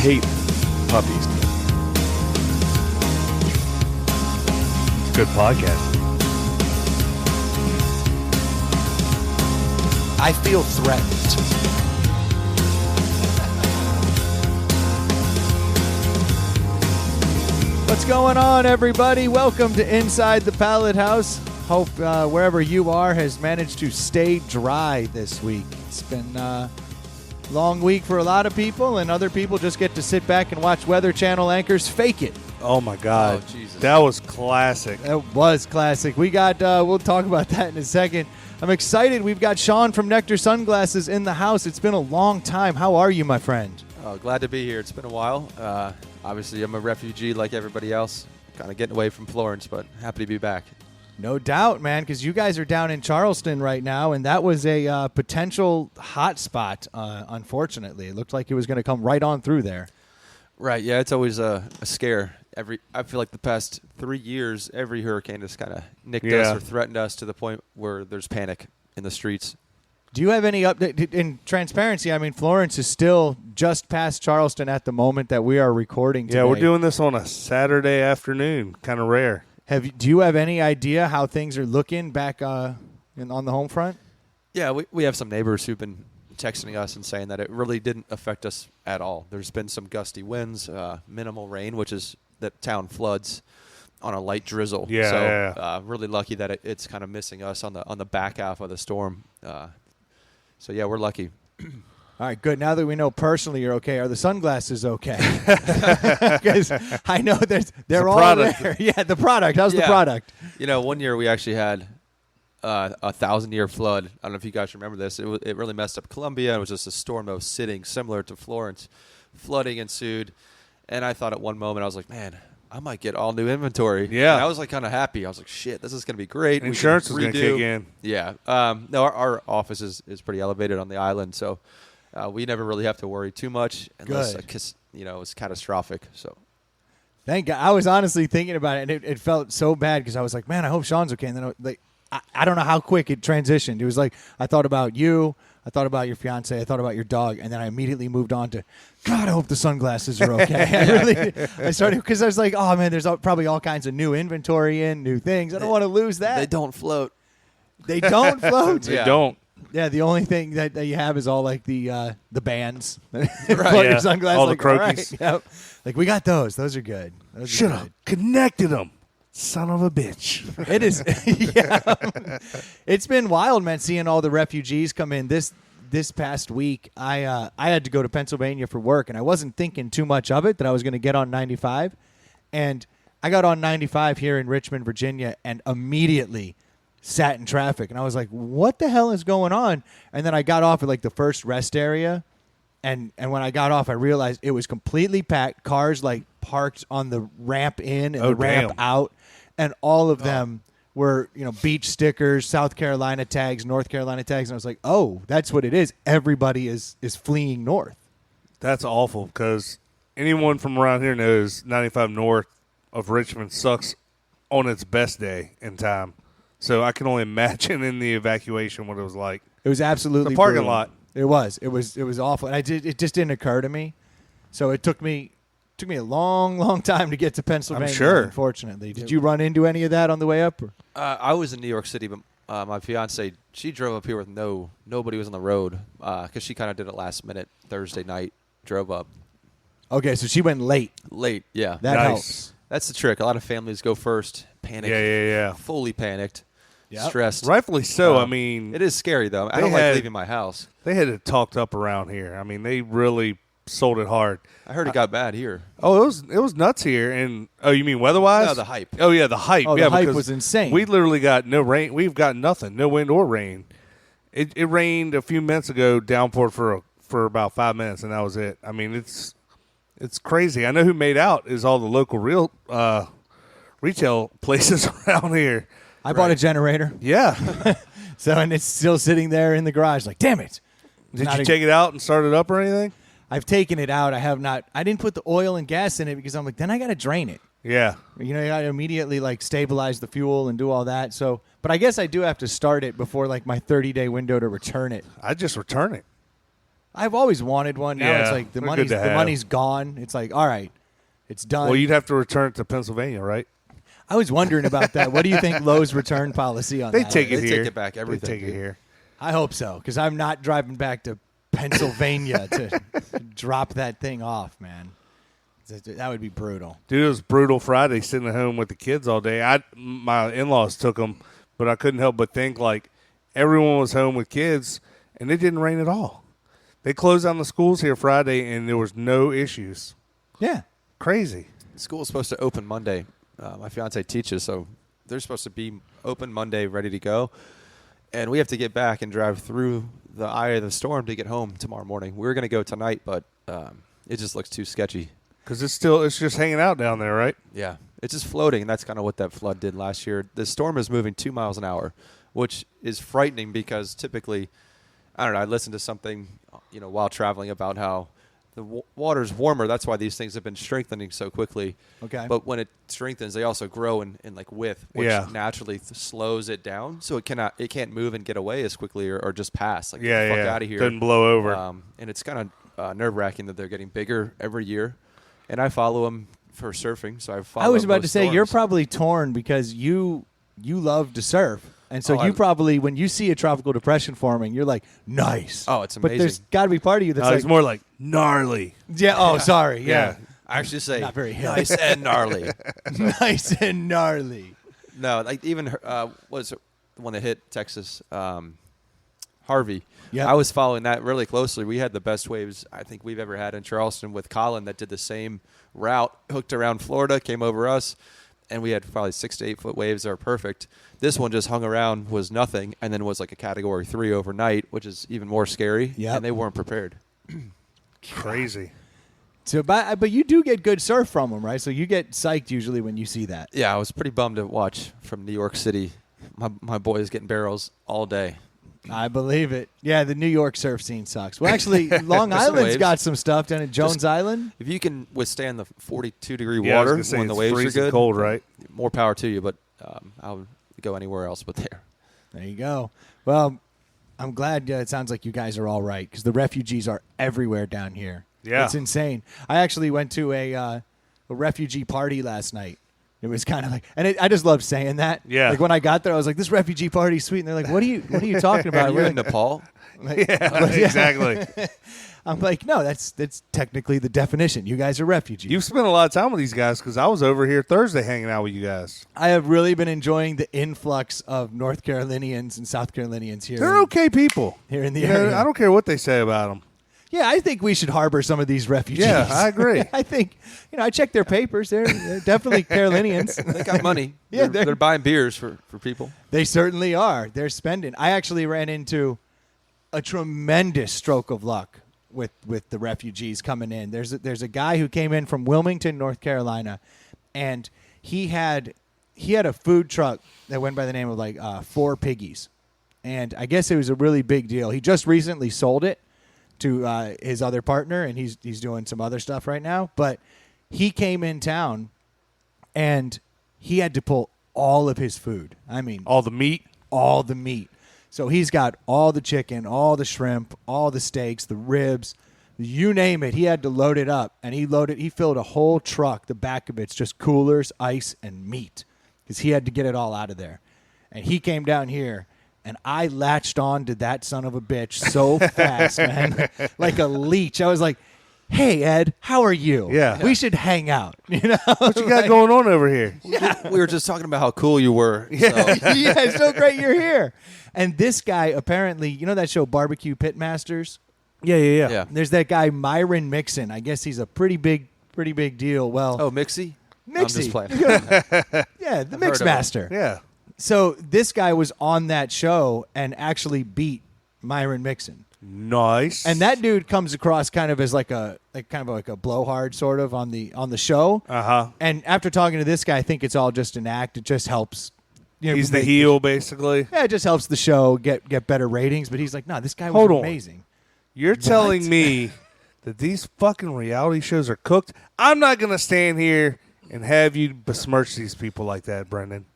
hate puppies. It's good podcast. I feel threatened. What's going on, everybody? Welcome to Inside the Pallet House. Hope wherever you are has managed to stay dry this week. It's been a long week for a lot of people, and other people just get to sit back and watch Weather Channel anchors fake it. Oh, my God. Oh, Jesus. That was classic. That was classic. We got, we'll talk about that in a second. I'm excited. We've got Sean from Nectar Sunglasses in the house. It's been a long time. How are you, my friend? Oh, glad to be here. It's been a while. Obviously, I'm a refugee like everybody else. Kind of getting away from Florence, but happy to be back. No doubt, man, because you guys are down in Charleston right now, and that was a potential hot spot, unfortunately. It looked like it was going to come right on through there. Right, yeah, it's always a scare. I feel like the past 3 years, every hurricane has kind of nicked us or threatened us to the point where there's panic in the streets. Do you have any update? In transparency, I mean, Florence is still just past Charleston at the moment that we are recording today. Yeah, we're doing this on a Saturday afternoon. Kind of rare. Do you have any idea how things are looking back on the home front? Yeah, we have some neighbors who've been texting us and saying that it really didn't affect us at all. There's been some gusty winds, minimal rain, which is that town floods on a light drizzle. Really lucky that it's kind of missing us on the back half of the storm. So, yeah, we're lucky. All right, good. Now that we know personally you're okay, are the sunglasses okay? Because I know they're all product. there. Yeah, the product. How's the product? You know, one year we actually had a 1,000-year flood. I don't know if you guys remember this. It really messed up Columbia. It was just a storm that was sitting similar to Florence. Flooding ensued. And I thought at one moment, I was like, man, I might get all new inventory. Yeah. And I was like kind of happy. I was like, shit, this is going to be great. Insurance is going to kick in. Yeah. No, our office is pretty elevated on the island, so we never really have to worry too much unless it's catastrophic. So, thank God. I was honestly thinking about it, and it felt so bad because I was like, man, I hope Sean's okay. And then I don't know how quick it transitioned. It was like I thought about you, I thought about your fiance, I thought about your dog, and then I immediately moved on to, God, I hope the sunglasses are okay. I started because I was like, oh man, there's probably all kinds of new inventory in, new things. I don't want to lose that. They don't float. They don't float. They don't. Yeah, the only thing that you have is all like the bands. Right. Your sunglasses, all the like, croakies. All right, yep. Like we got those. Those are good. Should have connected them. Son of a bitch. It is. Yeah. It's been wild, man, seeing all the refugees come in. This past week, I had to go to Pennsylvania for work, and I wasn't thinking too much of it, that I was going to get on 95. And I got on 95 here in Richmond, Virginia, and immediately sat in traffic. And I was like, what the hell is going on? And then I got off at like the first rest area. And when I got off, I realized it was completely packed. Cars like parked on the ramp in and the ramp out. And all of them were, beach stickers, South Carolina tags, North Carolina tags. And I was like, oh, that's what it is. Everybody is fleeing north. That's awful because anyone from around here knows 95 north of Richmond sucks on its best day in time. So I can only imagine in the evacuation what it was like. It was absolutely the parking brutal. lot. It was awful. And it just didn't occur to me. So it took me a long, long time to get to Pennsylvania. I'm sure. Unfortunately, did you run into any of that on the way up? Or? I was in New York City, but my fiance, she drove up here with nobody was on the road because she kind of did it last minute Thursday night. Drove up. Okay, so she went late. Late, yeah. That nice. helps. That's the trick. A lot of families go first, panic. Yeah. Fully panicked, Yep. stressed. Rightfully so. I mean, it is scary though. I don't like leaving my house. They had it talked up around here. I mean, they really sold it hard. I heard it got bad here. Oh, it was nuts here. And you mean weather-wise? No, the hype. Oh yeah, the hype. Oh, yeah, the hype because was insane. We literally got no rain. We've got nothing, no wind or rain. It rained a few minutes ago, downpour for about 5 minutes, and that was it. I mean, it's crazy. I know who made out is all the local retail places around here. I bought a generator. Yeah. And it's still sitting there in the garage. Like, damn it! Did you take it out and start it up or anything? I've taken it out. I have not. I didn't put the oil and gas in it because I'm like, then I got to drain it. Yeah. You got to immediately like stabilize the fuel and do all that. So, but I guess I do have to start it before like my 30-day window to return it. I just return it. I've always wanted one. Now Yeah, it's like the they're good to have. money's gone. It's like, all right, it's done. Well, you'd have to return it to Pennsylvania, right? I was wondering about that. What do you think Lowe's return policy on They that? take it They here. take it back, everything, They take it dude. here. I hope so, because I'm not driving back to Pennsylvania to drop that thing off, man. That would be brutal. Dude, it was brutal Friday sitting at home with the kids all day. My in-laws took them, but I couldn't help but think, like, everyone was home with kids, and it didn't rain at all. They closed down the schools here Friday, and there was no issues. Yeah. Crazy. School's supposed to open Monday. My fiance teaches, so they're supposed to be open Monday, ready to go. And we have to get back and drive through the eye of the storm to get home tomorrow morning. We were going to go tonight, but it just looks too sketchy. Because it's just hanging out down there, right? Yeah, it's just floating, and that's kind of what that flood did last year. The storm is moving 2 miles an hour, which is frightening because typically, I don't know, I listened to something, while traveling about how the water's warmer. That's why these things have been strengthening so quickly. Okay. But when it strengthens, they also grow in like width, which Yeah. naturally slows it down. So it can't move and get away as quickly or just pass. Like, Yeah, get the fuck yeah. out of here. Doesn't blow over. And it's kind of nerve-wracking that they're getting bigger every year. And I follow them for surfing, so I follow. I was about both to say, you're storms. probably torn because you love to surf. And so Oh, you probably, when you see a tropical depression forming, you're like, nice. Oh, it's But there's amazing. got to be part of you that's It's like, more like gnarly. yeah, oh, sorry. Yeah. I actually say Not very hip. nice and gnarly. Nice and gnarly. No, like even was it the one that hit Texas, Harvey. Yep. I was following that really closely. We had the best waves I think we've ever had in Charleston with Colin that did the same route, hooked around Florida, came over us, and we had probably 6 to 8 foot waves that are perfect. This one just hung around, was nothing, and then was like a Category 3 overnight, which is even more scary. Yep. And they weren't prepared. Crazy. So, but you do get good surf from them, right? So you get psyched usually when you see that. Yeah, I was pretty bummed to watch from New York City. My boys getting barrels all day. I believe it. Yeah, the New York surf scene sucks. Well, actually, Long There's some Island's waves. got some stuff down at Jones Island. If you can withstand the 42-degree Yeah, I was water gonna say, when the it's waves are freezing good, cold, right? more power to you. But I would go anywhere else but there. There you go. Well, I'm glad it sounds like you guys are all right because the refugees are everywhere down here. Yeah. It's insane. I actually went to a refugee party last night. It was kind of like, and I just love saying that. Yeah. Like when I got there, I was like, "This refugee party's sweet," and they're like, "What are you talking about?" You're We're in like, Nepal. like- Yeah, exactly. I'm like, "No, that's technically the definition. You guys are refugees." You've spent a lot of time with these guys because I was over here Thursday hanging out with you guys. I have really been enjoying the influx of North Carolinians and South Carolinians here. They're okay people. Here in the You know, area. I don't care what they say about them. Yeah, I think we should harbor some of these refugees. Yeah, I agree. I think, I checked their papers. They're definitely Carolinians. They got money. Yeah, they're buying beers for people. They certainly are. They're spending. I actually ran into a tremendous stroke of luck with the refugees coming in. There's a guy who came in from Wilmington, North Carolina, and he had a food truck that went by the name of like Four Piggies, and I guess it was a really big deal. He just recently sold it to his other partner, and he's doing some other stuff right now. But he came in town, and he had to pull all of his food. I mean, All the meat. all the meat. So he's got all the chicken, all the shrimp, all the steaks, the ribs, you name it. He had to load it up, and he filled a whole truck. The back of it's just coolers, ice, and meat because he had to get it all out of there. And he came down here. And I latched on to that son of a bitch so fast, man, like a leech. I was like, "Hey, Ed, how are you? Yeah. We should hang out." What you got going on over here? We were just talking about how cool you were. So. Yeah, it's so great you're here. And this guy apparently, that show Barbecue Pitmasters? Yeah. There's that guy Myron Mixon. I guess he's a pretty big deal. Well, Oh, Mixie? I'm Mixie. just playing. Yeah, the I've heard of him. Mixmaster. Yeah. So this guy was on that show and actually beat Myron Mixon. Nice. And that dude comes across kind of as like a blowhard sort of on the show. Uh-huh. And after talking to this guy, I think it's all just an act. It just helps. He's the make- heel, basically. Yeah, it just helps the show get better ratings. But he's like, "No, this guy was Hold on. amazing." You're telling me that these fucking reality shows are cooked? I'm not going to stand here and have you besmirch these people like that, Brendan.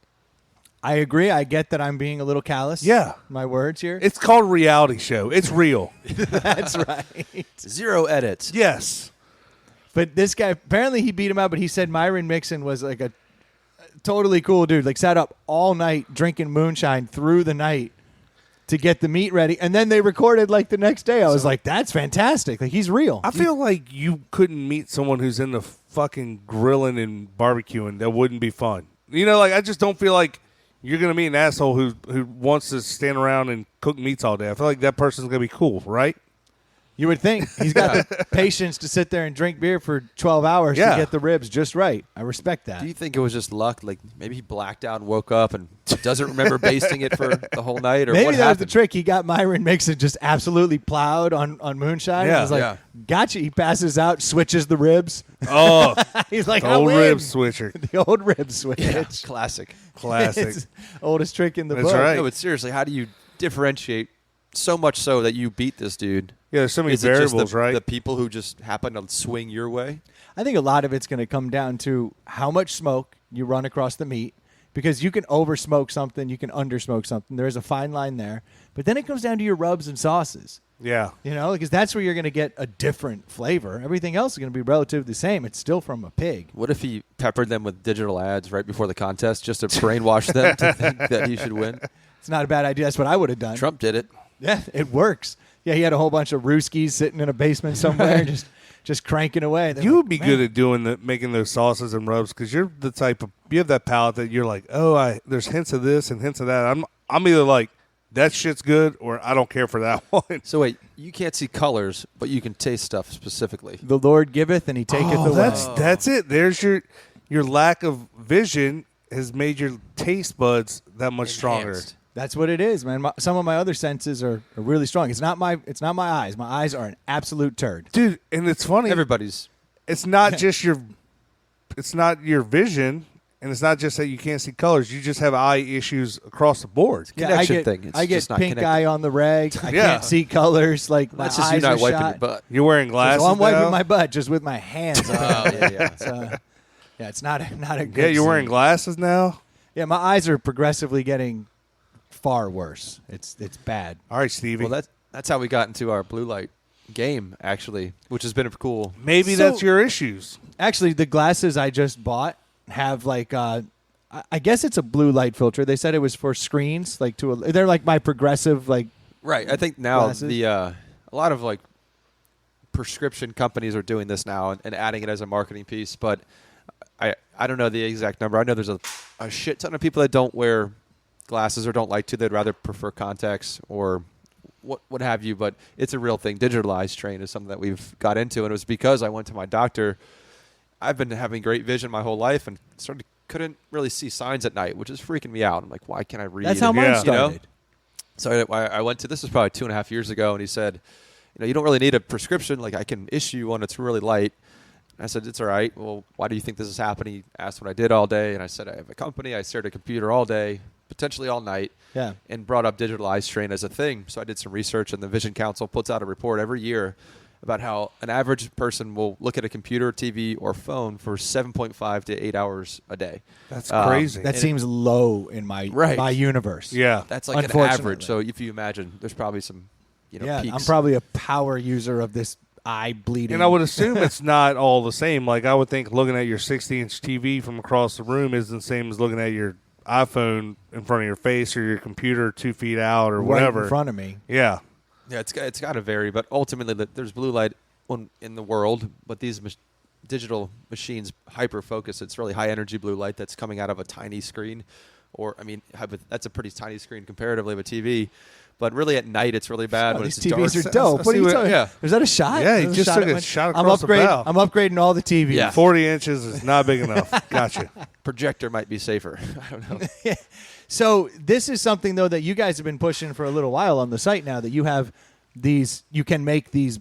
I agree. I get that I'm being a little callous. Yeah. My words here. It's called reality show. It's real. That's right. 0 edits. Yes. But this guy, apparently he beat him out, but he said Myron Mixon was like a totally cool dude. Like sat up all night drinking moonshine through the night to get the meat ready. And then they recorded like the next day. I was like, that's fantastic. Like he's real. I feel like you couldn't meet someone who's into fucking grilling and barbecuing. That wouldn't be fun. You know, like I just don't feel like you're going to meet an asshole who wants to stand around and cook meats all day. I feel like that person's going to be cool, right? You would think. He's got the patience to sit there and drink beer for 12 hours to get the ribs just right. I respect that. Do you think it was just luck? Like maybe he blacked out and woke up and doesn't remember basting it for the whole night? Or maybe what that was happened? the trick. He got Myron Mixon just absolutely plowed on moonshine. Yeah. He was like, gotcha. He passes out, switches the ribs. Oh, He's like, the I old win. rib switcher. The old rib switch. Yeah, classic. Classic. It's oldest trick in the That's book. right. No, but seriously, how do you differentiate so much so that you beat this dude? Yeah, there's so many Is it just variables, right? the people who just happen to swing your way? I think a lot of it's going to come down to how much smoke you run across the meat, because you can over smoke something, you can under smoke something. There's a fine line there. But then it comes down to your rubs and sauces. Yeah. You know, because that's where you're going to get a different flavor. Everything else is going to be relatively the same. It's still from a pig. What if he peppered them with digital ads right before the contest just to brainwash them to think that he should win? It's not a bad idea. That's what I would have done. Trump did it. Yeah, it works. Yeah, he had a whole bunch of Rooskies sitting in a basement somewhere, just cranking away. They're You like, would be "Man." good at making those sauces and rubs because you're the type of you have that palate that you're like, oh, there's hints of this and hints of that. I'm either like that shit's good or I don't care for that one. So wait, you can't see colors, but you can taste stuff specifically. The Lord giveth and he taketh away. That's it. There's your lack of vision has made your taste buds that much stronger. Enhanced. That's what it is, man. Some of my other senses are really strong. It's not my eyes. My eyes are an absolute turd. Dude, and it's funny. Everybody's. It's not just your vision, and it's not just that you can't see colors. You just have eye issues across the board. Connection thing. It's I get just not pink connected. eye on the reg. I Yeah. can't see colors. Like my That's just you eyes not are wiping shot. your butt. You're wearing glasses So I'm wiping now? my butt just with my hands. Oh, yeah. So, yeah, it's not a good. Yeah, you're wearing scene. glasses now? Yeah, my eyes are progressively getting far worse. It's bad. All right, Stevie. Well, that's how we got into our blue light game, actually, which has been a cool. Maybe So- that's your issues. Actually, the glasses I just bought have like I guess it's a blue light filter. They said it was for screens, like they're like my progressive like. Right. I think now Glasses. a lot of like prescription companies are doing this now and adding it as a marketing piece, but I don't know the exact number. I know there's a shit ton of people that don't wear glasses or don't like to. They'd rather prefer contacts or what have you, but it's a real thing. Digital eye strain is something that we've got into, and it was because I went to my doctor. I've been having great vision my whole life and couldn't really see signs at night, which is freaking me out. I'm like, why can't I read? That's how mine Yeah. started. So I went to, this was probably 2.5 years ago, and he said, you don't really need a prescription. Like, I can issue you one that's really light. And I said, it's all right. Well, why do you think this is happening? He asked what I did all day, and I said, I have a company. I stare at a computer all day, potentially all night, Yeah. and brought up digital eye strain as a thing. So I did some research, and the Vision Council puts out a report every year about how an average person will look at a computer, TV, or phone for 7.5 to 8 hours a day. That's crazy. That And seems low in my universe. yeah. That's like an Unfortunately. average. So if you imagine, there's probably some Yeah, peaks. I'm probably a power user of this eye bleeding. And I would assume it's not all the same. Like, I would think looking at your 60-inch TV from across the room isn't the same as looking at your iPhone in front of your face or your computer 2 feet out or right whatever. in front of me. Yeah. Yeah, it's got to vary, but ultimately there's blue light in the world, but these digital machines hyper focus. It's really high energy blue light that's coming out of a tiny screen, that's a pretty tiny screen comparatively of a TV. But really at night it's really bad Oh, when these it's TVs dark. are dope. What are you talking? Yeah. Is that a shot? Yeah, he Is that just took at a my- shot I'm across the bow. I'm upgrading all the TVs. Yeah. 40 inches is not big enough. Gotcha. Projector might be safer. I don't know. So this is something though that you guys have been pushing for a little while on the site now, that you have you can make these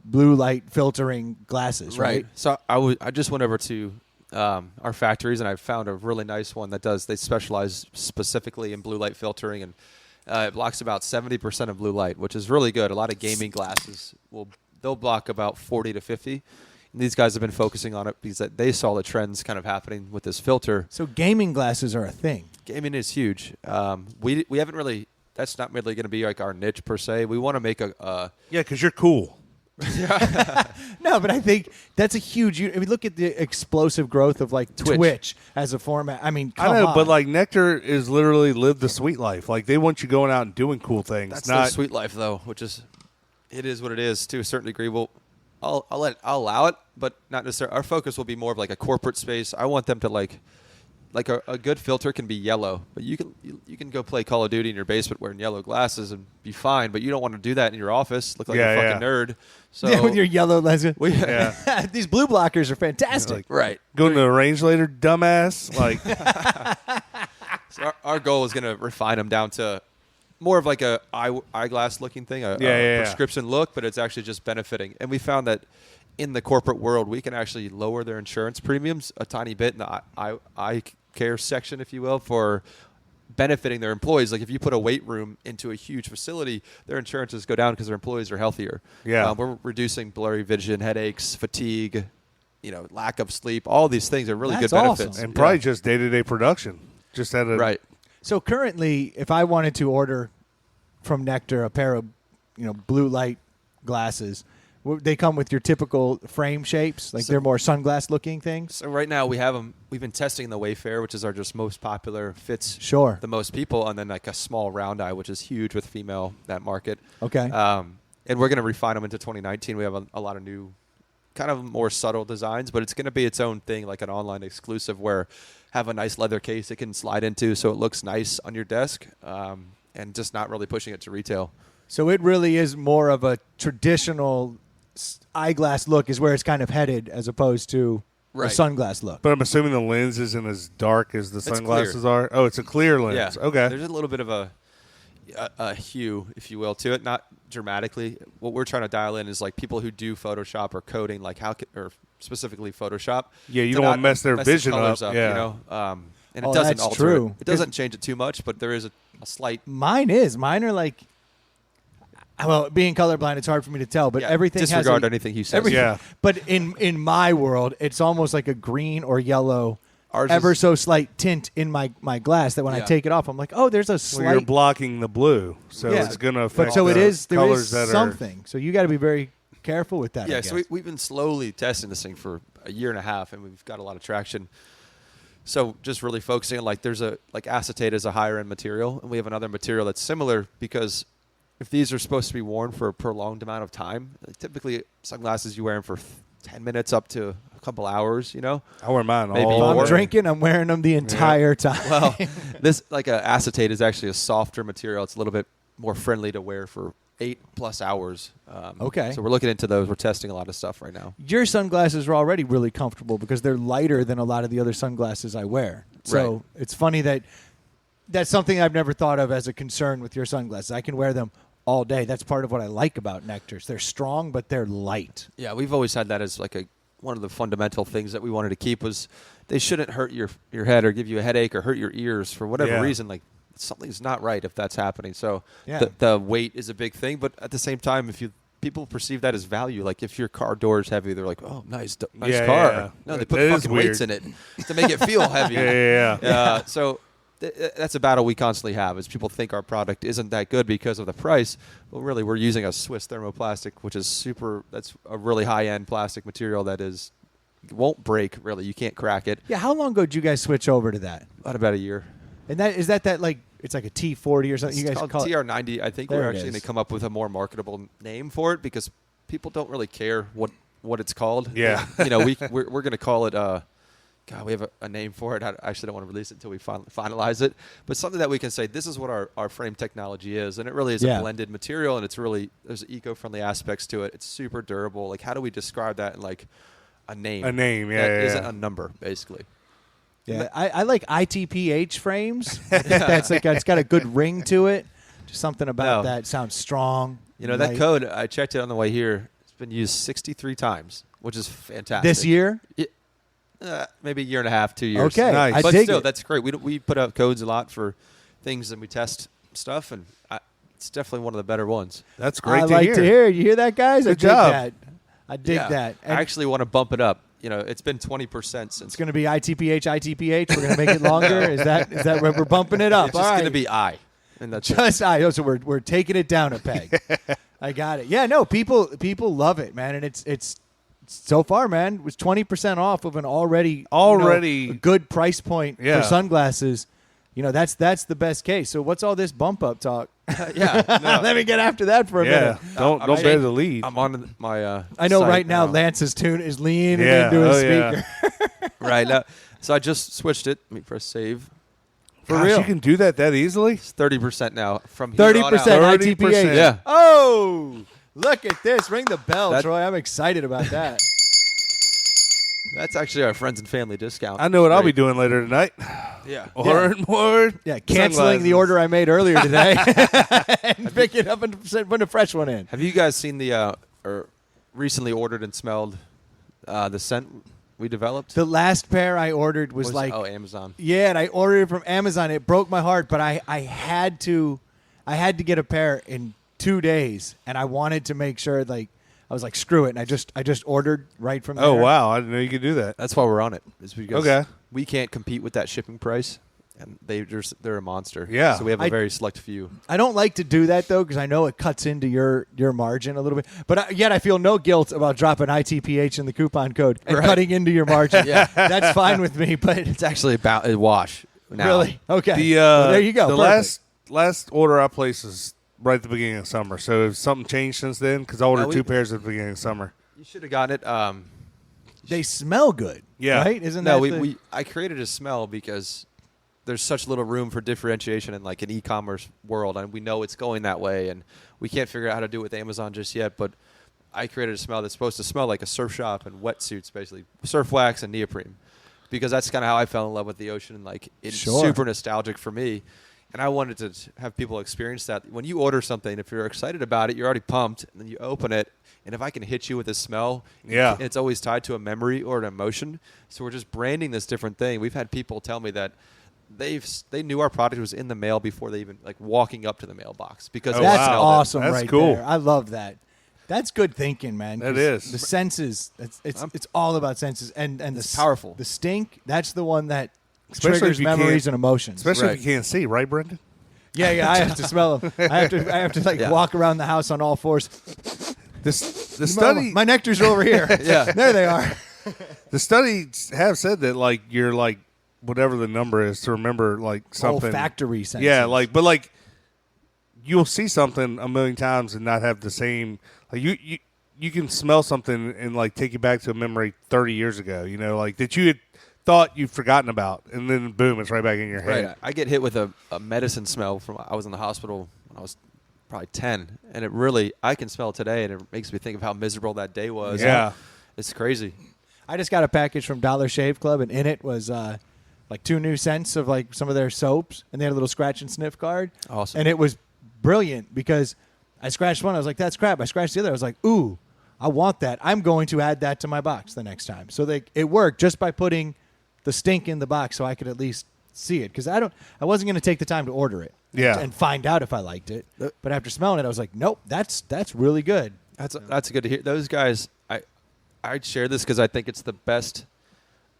blue light filtering glasses, right? So I just went over to our factories and I found a really nice one they specialize specifically in blue light filtering, and it blocks about 70% of blue light, which is really good. A lot of gaming glasses they'll block about 40 to 50. And these guys have been focusing on it because they saw the trends kind of happening with this filter. So gaming glasses are a thing. Gaming is huge. We haven't really. That's not really going to be like our niche per se. We want to make a. Yeah, because you're cool. No, but I think that's a huge. I mean, look at the explosive growth of like Twitch as a format. I mean, come I know, on. but like Nectar is literally live the sweet life. Like they want you going out and doing cool things. That's not their sweet life, though, which is, it is what it is to a certain degree. Well, I'll allow it, but not necessarily. Our focus will be more of like a corporate space. I want them to like a good filter can be yellow, but you can go play Call of Duty in your basement wearing yellow glasses and be fine. But you don't want to do that in your office, look like a fucking nerd. So yeah, with your yellow lenses. Yeah. These blue blockers are fantastic. Like, right. Going to the range later, dumbass. Like, So our goal is going to refine them down to more of like a eyeglass looking thing, a prescription look, but it's actually just benefiting. And we found that in the corporate world, we can actually lower their insurance premiums a tiny bit in the eye care section, if you will, for benefiting their employees. Like if you put a weight room into a huge facility, their insurances go down because their employees are healthier. Yeah. We're reducing blurry vision, headaches, fatigue, lack of sleep. All these things are really That's good benefits. awesome. and probably just day-to-day production. Just at a Right. So currently, if I wanted to order from Nectar a pair of, blue light glasses, they come with your typical frame shapes, like they're more sunglass looking things. So right now we have them. We've been testing the Wayfair, which is our just most popular, fits Sure. the most people, and then like a small round eye, which is huge with female that market. Okay. And we're going to refine them into 2019. We have a lot of new, kind of more subtle designs, but it's going to be its own thing, like an online exclusive where have a nice leather case it can slide into so it looks nice on your desk, and just not really pushing it to retail. So it really is more of a traditional eyeglass look is where it's kind of headed as opposed to a Right. sunglass look. But I'm assuming the lens isn't as dark as the clear. sunglasses are. Oh, it's a clear lens. Yeah. Okay. There's a little bit of a hue, if you will, to it. Not dramatically. What we're trying to dial in is like people who do Photoshop or coding, like or specifically Photoshop. Yeah, you to don't not want to mess their the vision colors up. Yeah. And Oh, it doesn't that's alter true. it. It doesn't change it too much, but there is a slight. Mine are like, well, being colorblind, it's hard for me to tell, but Yeah, everything disregard has anything he says. Yeah. But in my world, it's almost like a green or yellow, Ours ever is- so slight tint in my glass that when I Yeah. take it off, I'm like, oh, there's a Well, you're slight. blocking the blue, so Yeah. it's going to affect But so it the is. There colors is that something. So you got to be very careful with that. I Yeah, so guess. we've been slowly testing this thing for a year and a half, and we've got a lot of traction. So just really focusing on like acetate is a higher end material, and we have another material that's similar because if these are supposed to be worn for a prolonged amount of time, like typically sunglasses you wear them for 10 minutes up to a couple hours, are. I wear mine Maybe If all I'm more. drinking, I'm wearing them the entire time. Well, this like a acetate is actually a softer material. It's a little bit more friendly to wear for 8+ hours. Okay. So we're looking into those. We're testing a lot of stuff right now. Your sunglasses are already really comfortable because they're lighter than a lot of the other sunglasses I wear. So Right. it's funny that's something I've never thought of as a concern with your sunglasses. I can wear them all day. That's part of what I like about Nectars. They're strong, but they're light. Yeah, we've always had that as like one of the fundamental things that we wanted to keep was they shouldn't hurt your head or give you a headache or hurt your ears for whatever Yeah. reason. Like something's not right if that's happening. So Yeah. the weight is a big thing, but at the same time, if people perceive that as value, like if your car door is heavy, they're like, "Oh, nice Yeah, car." yeah. No, they put That is fucking weights in weird. it to make it feel heavy. Yeah. So that's a battle we constantly have is people think our product isn't that good because of the price. Well, really, we're using a Swiss thermoplastic, which is that's a really high-end plastic material that won't break, really. You can't crack it. Yeah, how long ago did you guys switch over to that? About a year. And is that like it's like a T40 or something? You It's guys called call it? TR90. I think There we're it actually is. going to come up with a more marketable name for it because people don't really care what it's called. Yeah. We're going to call it God, we have a name for it. I actually don't want to release it until we finalize it. But something that we can say, this is what our frame technology is. And it really is Yeah. a blended material, and there's eco-friendly aspects to it. It's super durable. Like, how do we describe that in, like, a name? A name, yeah, That yeah, isn't yeah. a number, basically. Yeah, I like ITPH frames. That's like it's got a good ring to it. Just something about No. that sounds strong. That light. code, I checked it on the way here. It's been used 63 times, which is fantastic. This year. Maybe a year and a half, 2 years. Okay, Nice. I But dig still, it. that's great. We put out codes a lot for things and we test stuff, and it's definitely one of the better ones. That's great I like hear. to hear. You hear that, guys? I Good dig job. that. I dig Yeah. that. I actually want to bump it up it's been 20% since. It's going to be ITPH. We're going to make it longer. Is that where we're bumping it up? It's just going to be I. And that's just I. Oh, so we're taking it down a peg. I got it. Yeah, no, people love it, man, and it's so far, man, it was 20% off of an already a good price point for sunglasses. That's the best case. So what's all this bump up talk? Let me get after that for a minute. Don't bury the lead. I'm on my. I know site right now Lance's tune is leaning into his speaker. Right now, so I just switched it. Let me press save. For real, you can do that easily. It's 30% now from 30% ITPH. Yeah. Oh, look at this! Ring the bell, Troy. I'm excited about that. That's actually our friends and family discount. I know what I'll be doing later tonight. Yeah. More. Yeah, canceling the order I made earlier today and pick it up and put a fresh one in. Have you guys seen the or recently ordered and smelled the scent we developed? The last pair I ordered was Amazon. Yeah, and I ordered it from Amazon. It broke my heart, but I had to get a pair in 2 days, and I wanted to make sure I was like, screw it, and I just ordered right from there. Oh, wow. I didn't know you could do that. That's why we're on it. Is because Okay. we can't compete with that shipping price, and they're a monster. Yeah. So we have a very select few. I don't like to do that, though, because I know it cuts into your margin a little bit. But yet I feel no guilt about dropping ITPH in the coupon code and cutting into your margin. Yeah. That's fine with me, but It's actually about a wash now. really? Okay. Well, there you go. The Perfect. last order I placed is right at the beginning of summer. So has something changed since then? Because I ordered 2 pairs at the beginning of summer. You should have gotten it. They smell good. Yeah. Right? Isn't No, that I created a smell because there's such little room for differentiation in like an e-commerce world, and we know it's going that way, and we can't figure out how to do it with Amazon just yet. But I created a smell that's supposed to smell like a surf shop and wetsuits, basically surf wax and neoprene, because that's kind of how I fell in love with the ocean, and like it's super nostalgic for me. And I wanted to have people experience that. When you order something, if you're excited about it, you're already pumped, and then you open it, and if I can hit you with a smell, it's always tied to a memory or an emotion. So we're just branding this different thing. We've had people tell me that they knew our product was in the mail before they even like walking up to the mailbox because that's awesome. That's right cool. there. I love that. That's good thinking, man. That is. The senses. It's all about senses, and it's powerful. The stink. That's the one that Especially triggers if you memories can't- and emotions. Especially if you can't see, right, Brendan? Yeah. I have to smell them. I have to walk around the house on all fours. The study, My nectars are over here. Yeah. There they are. the studies have said that like you're like whatever the number is to remember like something. Olfactory senses. Yeah, but you'll see something a million times and not have the same. Like you can smell something and like take you back to a memory 30 years ago. Like that you had thought you'd forgotten about, and then boom, it's right back in your head. Right. I get hit with a medicine smell from I was in the hospital when I was probably 10, and it really I can smell it today, and it makes me think of how miserable that day was. Yeah. It's crazy. I just got a package from Dollar Shave Club, and in it was like 2 new scents of like some of their soaps, and they had a little scratch and sniff card. Awesome. And it was brilliant because I scratched one, I was like, that's crap. I scratched the other, I was like, ooh, I want that. I'm going to add that to my box the next time. So it worked just by putting the stink in the box so I could at least see it, because I wasn't going to take the time to order it and find out if I liked it. But after smelling it, I was like, nope, that's really good. That's good to hear. Those guys, I'd share this because I think it's the best.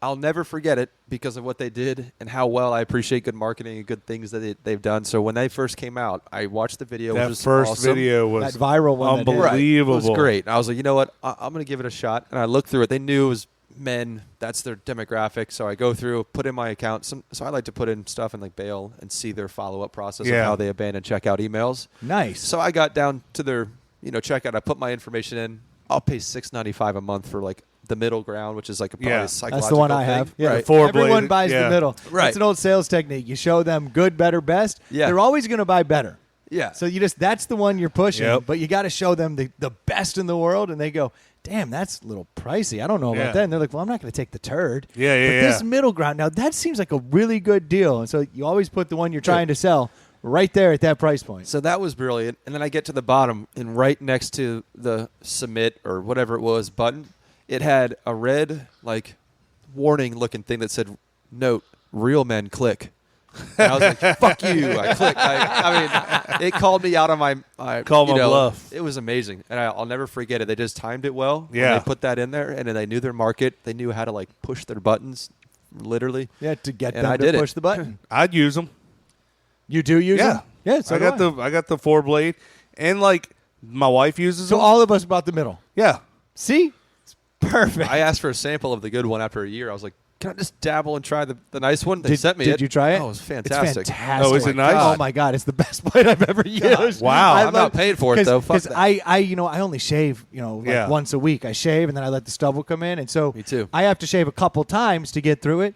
I'll never forget it because of what they did and how well I appreciate good marketing and good things that they've done. So when they first came out, I watched the video. That which was first awesome. video was that viral one. unbelievable. It was great. And I was like, you know what? I'm going to give it a shot. And I looked through it. They knew it was men. That's their demographic. So I go through, put in my account. So I like to put in stuff in like bail and see their follow-up process of how they abandon checkout emails. Nice. So I got down to their checkout. I put my information in. I'll pay $6.95 a month for like the middle ground, which is like probably a psychological That's the one I thing. have. Yeah, Right. everyone buys the middle. Right. It's an old sales technique. You show them good, better, best. Yeah. They're always going to buy better. Yeah. So that's the one you're pushing, Yep. but you got to show them the best in the world, and they go, damn, that's a little pricey. I don't know about that. And they're like, well, I'm not going to take the turd. But this middle ground, now that seems like a really good deal. And so you always put the one you're trying to sell right there at that price point. So that was brilliant. And then I get to the bottom, and right next to the submit or whatever it was button, it had a red, like, warning-looking thing that said, note, real men click. And I was like, fuck you. I clicked. I mean, it called me out on my Call my bluff. It was amazing. And I'll never forget it. They just timed it well. Yeah. They put that in there, and then they knew their market. They knew how to, like, push their buttons, literally. Yeah, to get And them I to did push it. the button. I'd use them. You do use Yeah. them? Yeah, so I got the 4-blade, and like my wife uses So them. all of us about the middle. Yeah. See? It's perfect. I asked for a sample of the good one after a year. I was like, can I just dabble and try the nice one? They sent me Did it. you try it? Oh, it was fantastic. It's fantastic. Oh, is it nice? Oh my God, it's the best blade I've ever used. Wow. I'm not paying for it, though. Fuck Because that. I only shave, like Yeah. once a week. I shave and then I let the stubble come in, and so Me too. I have to shave a couple times to get through it.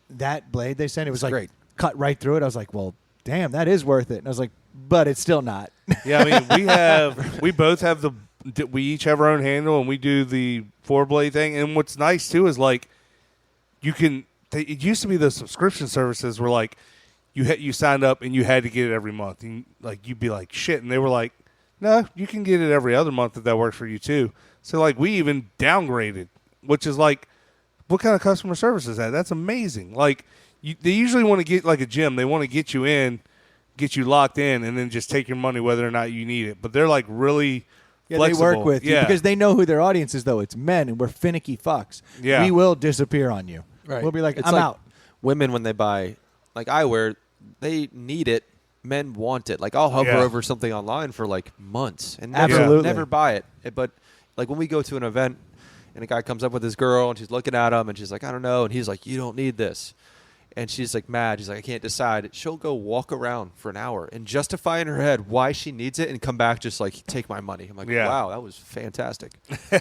That blade they sent, it was like great. cut right through it. I was like, well, damn, that is worth it. And I was like, but it's still not. Yeah, I mean, we both have we each have our own handle, and we do the 4-blade thing. And what's nice too is like it used to be the subscription services were like you signed up and you had to get it every month, and like you'd be like shit, and they were like, no, you can get it every other month if that works for you too. So like we even downgraded, which is like, what kind of customer service is that? That's amazing. Like they usually want to get like a gym, they want to get you in, get you locked in, and then just take your money whether or not you need it. But they're like really flexible. They work with you because they know who their audience is, though. It's men, and we're finicky fucks. Yeah. We will disappear on you. Right. We'll be like, It's I'm like out. Women, when they buy, like eyewear, they need it. Men want it. Like, I'll hover Yeah. over something online for like months and Absolutely. never buy it. But like when we go to an event and a guy comes up with his girl and she's looking at him and she's like, I don't know. And he's like, you don't need this. And she's like mad. She's like, I can't decide. She'll go walk around for an hour and justify in her head why she needs it and come back just like, take my money. I'm like, Yeah. wow, that was fantastic.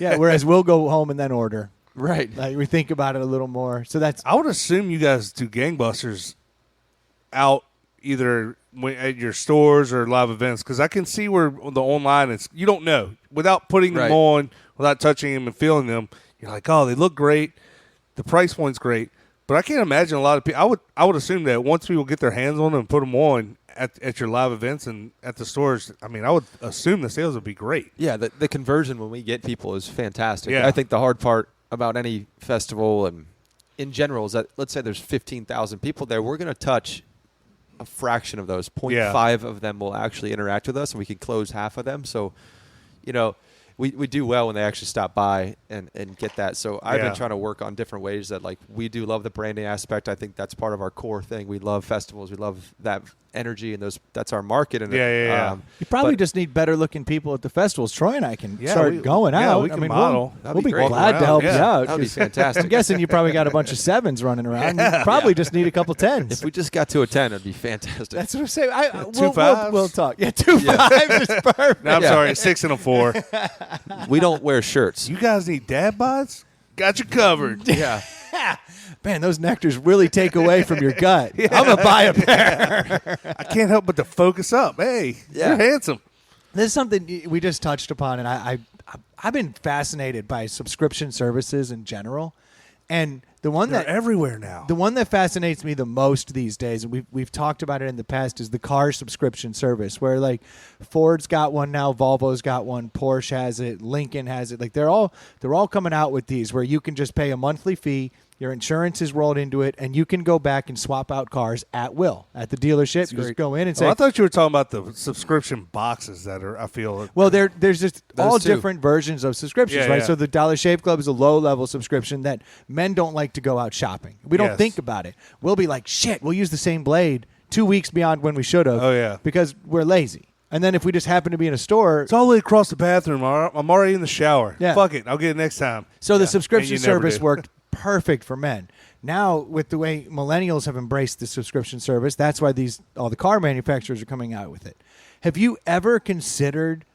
Yeah, whereas we'll go home and then order. Right. Like, we think about it a little more. So that's I would assume you guys do gangbusters out either at your stores or live events, because I can see where the online is. You don't know without putting them Right. on, without touching them and feeling them. You're like, oh, they look great. The price point's great, but I can't imagine a lot of people. I would assume that once people get their hands on them and put them on at your live events and at the stores, I mean, I would assume the sales would be great. Yeah, the conversion when we get people is fantastic. Yeah. I think the hard part about any festival and in general is that, let's say there's 15,000 people there, we're going to touch a fraction of those. 0.5 of them will actually interact with us, and we can close half of them. So, we do well when they actually stop by and get that. So I've Yeah. been trying to work on different ways that, like, we do love the branding aspect. I think that's part of our core thing. We love festivals. We love that energy, and that's our market. And Yeah. you probably but- just need better looking people at the festivals. Troy and I can Yeah, start going out. we can I mean, model. We'll That'd be be great. glad to help you Yeah. out. That'd be 'cause fantastic. I'm guessing you probably got a bunch of 7s running around. You probably just need a couple 10s. If we just got to a 10, it'd be fantastic. That's what I'm saying. Two fives? We'll talk. Yeah, 2 5s is perfect. No, I'm Yeah. sorry, 6 and a 4. We don't wear shirts. You guys need dad bods? Got you covered. Yeah. Man, those nectars really take away from your gut. I'm going to buy a pair. I can't help but to focus up. Hey, Yeah. you're handsome. This is something we just touched upon, and I've been fascinated by subscription services in general. And the one They're that everywhere now. the one that fascinates me the most these days, and we've talked about it in the past, is the car subscription service, where like Ford's got one now, Volvo's got one, Porsche has it, Lincoln has it. Like they're all coming out with these where you can just pay a monthly fee. Your insurance is rolled into it, and you can go back and swap out cars at will at the dealership. You just go in and say, I thought you were talking about the subscription boxes that are, I feel. well, there's just Those all two. different versions of subscriptions, Yeah, right? yeah. So the Dollar Shave Club is a low-level subscription that men don't like to go out shopping. We don't Yes. think about it. We'll be like, shit, we'll use the same blade 2 weeks beyond when we should have. Oh, yeah. Because we're lazy. And then if we just happen to be in a store, It's all the way across the bathroom. I'm already in the shower. Yeah. Fuck it. I'll get it next time. so the And subscription you never service do. worked perfect for men. Now, with the way millennials have embraced the subscription service, that's why all the car manufacturers are coming out with it. Have you ever considered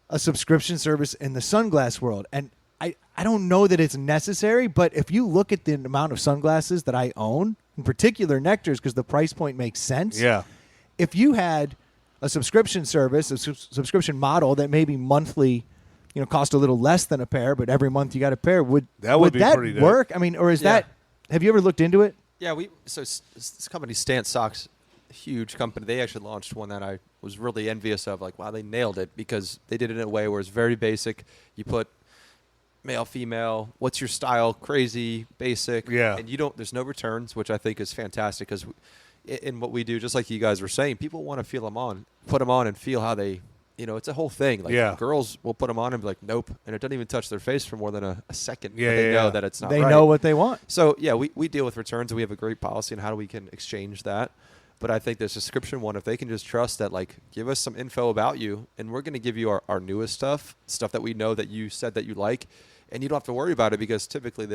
a subscription service in the sunglass world? And I don't know that it's necessary, but if you look at the amount of sunglasses that I own, in particular Nectars, because the price point makes sense. Yeah. If you had a subscription service, a subscription model that maybe monthly, cost a little less than a pair, but every month you got a pair, would That be pretty dope. work? I mean, or is Yeah. that? Have you ever looked into it? Yeah, this company, Stance Socks, huge company. They actually launched one that I was really envious of. Like, wow, they nailed it because they did it in a way where it's very basic. You put male, female, what's your style, crazy, basic. Yeah. And there's no returns, which I think is fantastic because, in what we do, just like you guys were saying, people want to feel them on, put them on, and feel how they. It's a whole thing. Like girls will put them on and be like, nope, and it doesn't even touch their face for more than a second. Yeah, but they know that it's not. They right. know what they want. So we deal with returns, and we have a great policy on how we can exchange that. But I think the subscription one, if they can just trust that, like, give us some info about you, and we're going to give you our newest stuff that we know that you said that you like, and you don't have to worry about it because typically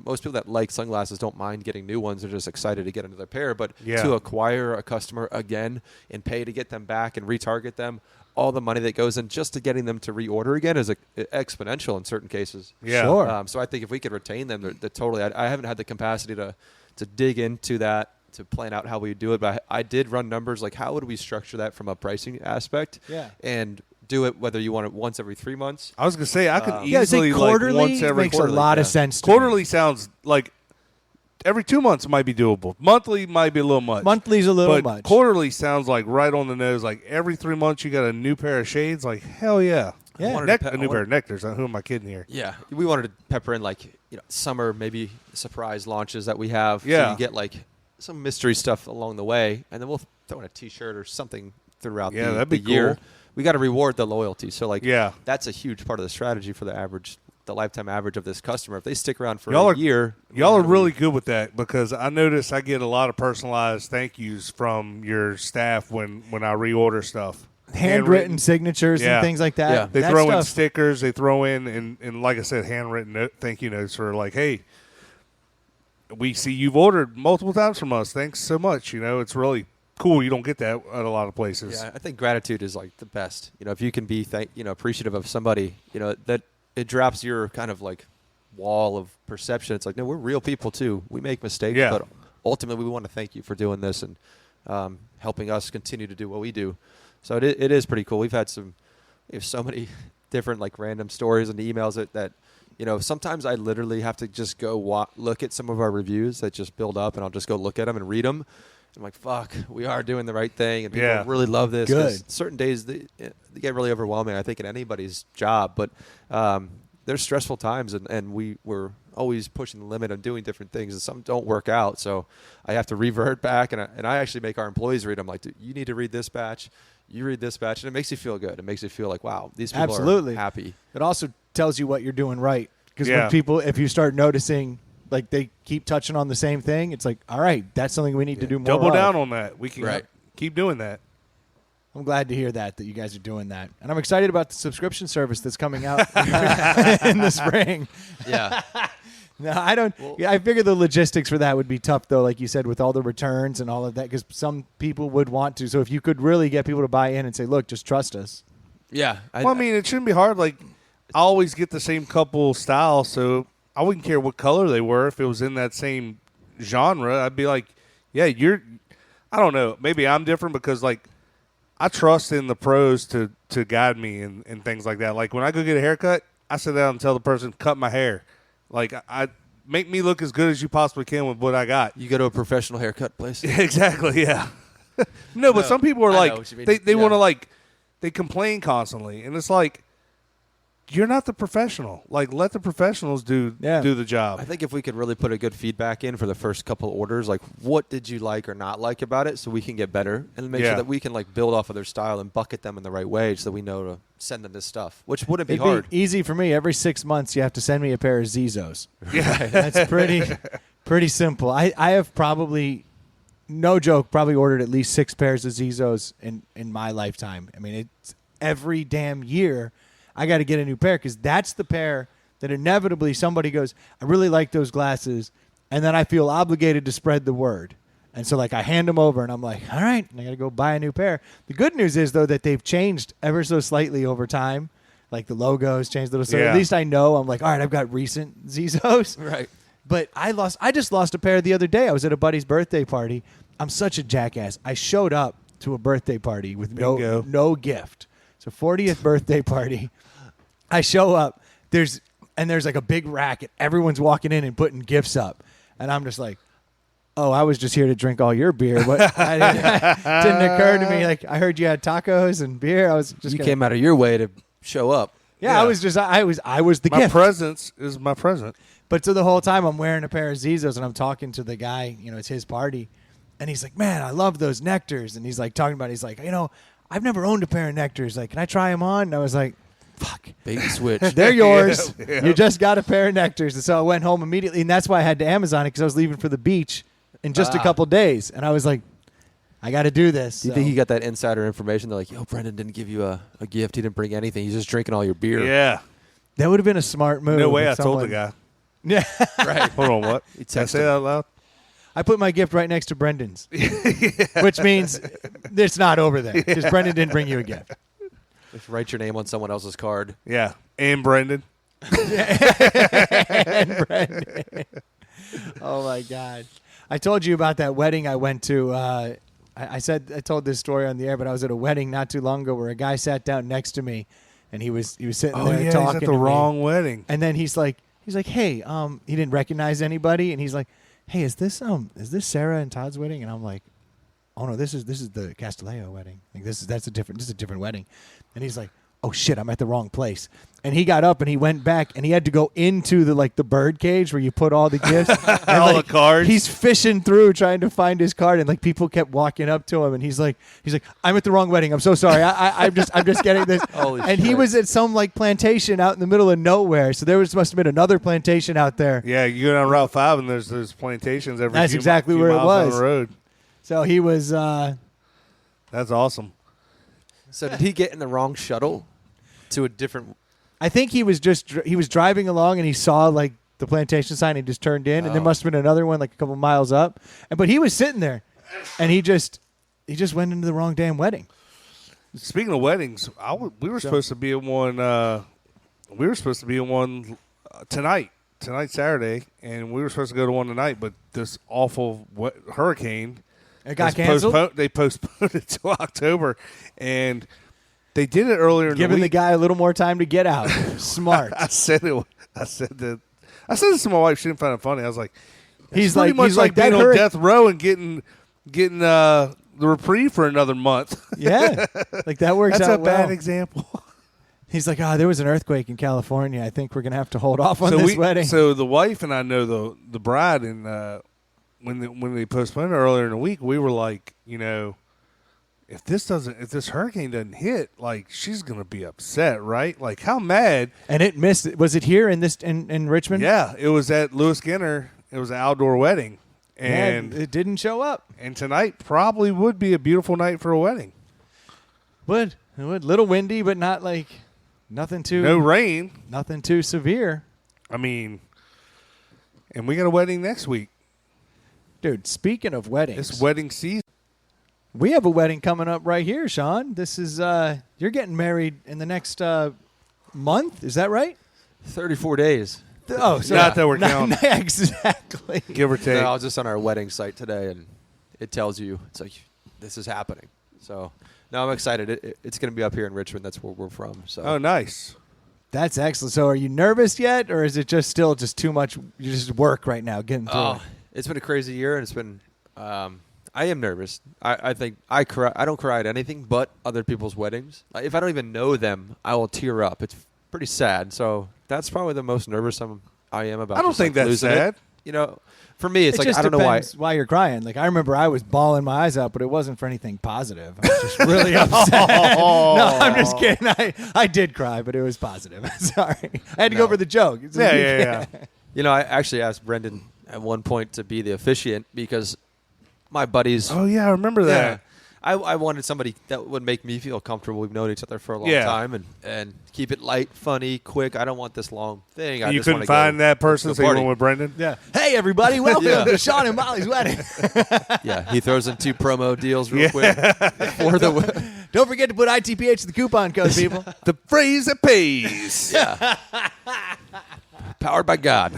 most people that like sunglasses don't mind getting new ones. They're just excited to get another pair. But to acquire a customer again and pay to get them back and retarget them, all the money that goes in just to getting them to reorder again is exponential in certain cases. Yeah. Sure. So I think if we could retain them, they're totally. I haven't had the capacity to dig into that, to plan out how we do it, but I did run numbers like how would we structure that from a pricing aspect, and do it whether you want it once every 3 months. I was gonna say I could easily quarterly like once every makes quarterly. a lot of sense. To Quarterly me. sounds like every 2 months might be doable. Monthly might be a little much. Monthly's a little but much. Quarterly sounds like right on the nose. Like every 3 months you got a new pair of shades. Like hell yeah. Yeah. A new pair of Nectars. Who am I kidding here? Yeah, we wanted to pepper in like summer maybe surprise launches that we have. Yeah. So you get like some mystery stuff along the way, and then we'll throw in a T-shirt or something throughout that'd the be year. cool. We got to reward the loyalty. So like that's a huge part of the strategy for the lifetime average of this customer. If they stick around for a year, y'all are really good with that because I notice I get a lot of personalized thank yous from your staff when I reorder stuff. Handwritten signatures and things like that. Yeah. They That throw in stuff- stickers. They throw in and like I said, handwritten thank you notes for like, hey, we see you've ordered multiple times from us. Thanks so much. It's really cool. You don't get that at a lot of places. Yeah, I think gratitude is like the best. If you can be appreciative of somebody, that it drops your kind of like wall of perception. It's like, no, we're real people too. We make mistakes, but ultimately we want to thank you for doing this and helping us continue to do what we do. So it is pretty cool. We have so many different like random stories and emails that sometimes I literally have to just go look at some of our reviews that just build up, and I'll just go look at them and read them. I'm like, fuck, we are doing the right thing, and people really love this. Good. Certain days they get really overwhelming, I think, in anybody's job. But there's stressful times, and we're always pushing the limit and doing different things, and some don't work out. So I have to revert back, and I actually make our employees read them. Like, you need to read this batch. You read this batch, and it makes you feel good. It makes you feel like, wow, these people are happy. It also tells you what you're doing right. Because Yeah. if you start noticing, like, they keep touching on the same thing, it's like, all right, that's something we need to do more Double of. down on that. We can keep doing that. I'm glad to hear that you guys are doing that. And I'm excited about the subscription service that's coming out in the spring. Yeah. No, I don't. I figure the logistics for that would be tough, though, like you said, with all the returns and all of that, because some people would want to. So if you could really get people to buy in and say, look, just trust us. Yeah. I mean, it shouldn't be hard. Like, I always get the same couple styles, so I wouldn't care what color they were. If it was in that same genre, I'd be like, yeah, I don't know. Maybe I'm different because, like, I trust in the pros to guide me and things like that. Like, when I go get a haircut, I sit down and tell the person, cut my hair. Like, I make me look as good as you possibly can with what I got. You go to a professional haircut place. Exactly, yeah. No, but some people are I know like, what you mean. they Yeah. want to, like, they complain constantly. And it's like, you're not the professional. Like, let the professionals do the job. I think if we could really put a good feedback in for the first couple orders, like what did you like or not like about it, so we can get better and make sure that we can like build off of their style and bucket them in the right way, so we know to send them this stuff, which wouldn't be hard. Easy for me. Every 6 months, you have to send me a pair of Zizos. Yeah. That's pretty simple. I have probably, no joke, probably ordered at least 6 pairs of Zizos in my lifetime. I mean, it's every damn year I got to get a new pair, because that's the pair that inevitably somebody goes, I really like those glasses, and then I feel obligated to spread the word. And so, like, I hand them over, and I'm like, all right, I got to go buy a new pair. The good news is, though, that they've changed ever so slightly over time. Like, the logos changed a little. So at least I know. I'm like, all right, I've got recent Zizos. Right. But I just lost a pair the other day. I was at a buddy's birthday party. I'm such a jackass. I showed up to a birthday party with no gift. So 40th birthday party. I show up. There's like a big rack, and everyone's walking in and putting gifts up. And I'm just like, oh, I was just here to drink all your beer. But it didn't occur to me. Like, I heard you had tacos and beer. I was just came out of your way to show up. Yeah, I was the my gift. My presence is my present. But so the whole time I'm wearing a pair of Zizos, and I'm talking to the guy, it's his party. And he's like, man, I love those Nectars. And he's like talking about it. He's like, I've never owned a pair of Nectars. Like, can I try them on? And I was like, fuck. Bait and switch. They're yours. Yeah. You just got a pair of Nectars. And so I went home immediately. And that's why I had to Amazon it, because I was leaving for the beach in just a couple days. And I was like, I got to do this. Do you think he got that insider information? They're like, yo, Brendan didn't give you a gift. He didn't bring anything. He's just drinking all your beer. Yeah. That would have been a smart move. No way if I told the someone- guy. Yeah. Right. Hold on, what? He Did I texted say him. that out loud? I put my gift right next to Brendan's, which means it's not over there because Brendan didn't bring you a gift. Just write your name on someone else's card. Yeah. And Brendan. And Brendan. Oh my God! I told you about that wedding I went to. I told this story on the air, but I was at a wedding not too long ago where a guy sat down next to me, and he was sitting Oh, there yeah, talking he's at to the me. wrong wedding. And then he's like, hey, he didn't recognize anybody, and he's like, hey, is this Sarah and Todd's wedding? And I'm like, oh no, this is the Castileo wedding. Like this is a different wedding. And he's like, oh shit, I'm at the wrong place. And he got up and he went back and he had to go into the bird cage where you put all the gifts. And All the cards. He's fishing through trying to find his card, and like people kept walking up to him, and he's like, I'm at the wrong wedding. I'm so sorry. I'm just getting this. Holy and he shit. was at some like plantation out in the middle of nowhere. So must have been another plantation out there. Yeah, you go down Route 5 and there's plantations every That's few exactly few where it miles down was. the road. So he was. That's awesome. So did he get in the wrong shuttle to a different? I think he was driving along and he saw like the plantation sign. And he just turned in, and there must have been another one like a couple miles up. But he was sitting there, and he just went into the wrong damn wedding. Speaking of weddings, we were supposed to be in one. We were supposed to be in one tonight, Saturday, and we were supposed to go to one tonight. But this awful hurricane, It got was canceled. They postponed it to October, and they did it earlier in Giving the the week. guy a little more time to get out. Smart. I said this to my wife. She didn't find it funny. I was like, He's pretty like- much he's like, being that on hurt- death row and getting the reprieve for another month. Yeah, like that works That's out a well. bad example. He's like, there was an earthquake in California. I think we're gonna have to hold off on this wedding. So the wife and I know the bride, and when they postponed it earlier in the week, we were like, if this hurricane doesn't hit, like she's gonna be upset, right? Like how mad? And it missed. Was it here in Richmond? Yeah, it was at Lewis Ginner. It was an outdoor wedding, and it didn't show up. and tonight probably would be a beautiful night for a wedding. Would little windy, but not like nothing too No rain. nothing too severe. I mean, and we got a wedding next week. Dude, speaking of weddings, It's wedding season. we have a wedding coming up right here, Sean. This is you're getting married in the next month. Is that right? 34 days. Oh, so Not that we're counting. exactly. Give or take. No, I was just on our wedding site today, and it tells you it's like this is happening. So no, I'm excited. It's going to be up here in Richmond. That's where we're from. So Oh, nice. That's excellent. So, are you nervous yet, or is it still too much? You just work right now, getting through it? It's been a crazy year, and it's been. I am nervous. I think I cry. I don't cry at anything but other people's weddings. If I don't even know them, I will tear up. It's pretty sad. So that's probably the most nervous I am about. I don't just, think like, that's losing it. sad. For me, it's It like just I don't know why. depends why you're crying. Like I remember, I was bawling my eyes out, but it wasn't for anything positive. I was just really upset. No, I'm just kidding. I did cry, but it was positive. Sorry, I had to go for the joke. Yeah. I actually asked Brendan at one point to be the officiant because my buddies. Oh, yeah, I remember that. I wanted somebody that would make me feel comfortable. We've known each other for a long Yeah. time and keep it light, funny, quick. I don't want this long thing. I You just couldn't wanna find go that person, to so the you party. went with Brendan? Yeah. Hey, everybody, welcome Yeah. to Sean and Molly's wedding. Yeah, he throws in 2 promo deals real quick for the. Don't forget to put ITPH in the coupon code, people. The phrase that pays. Yeah. Powered by God.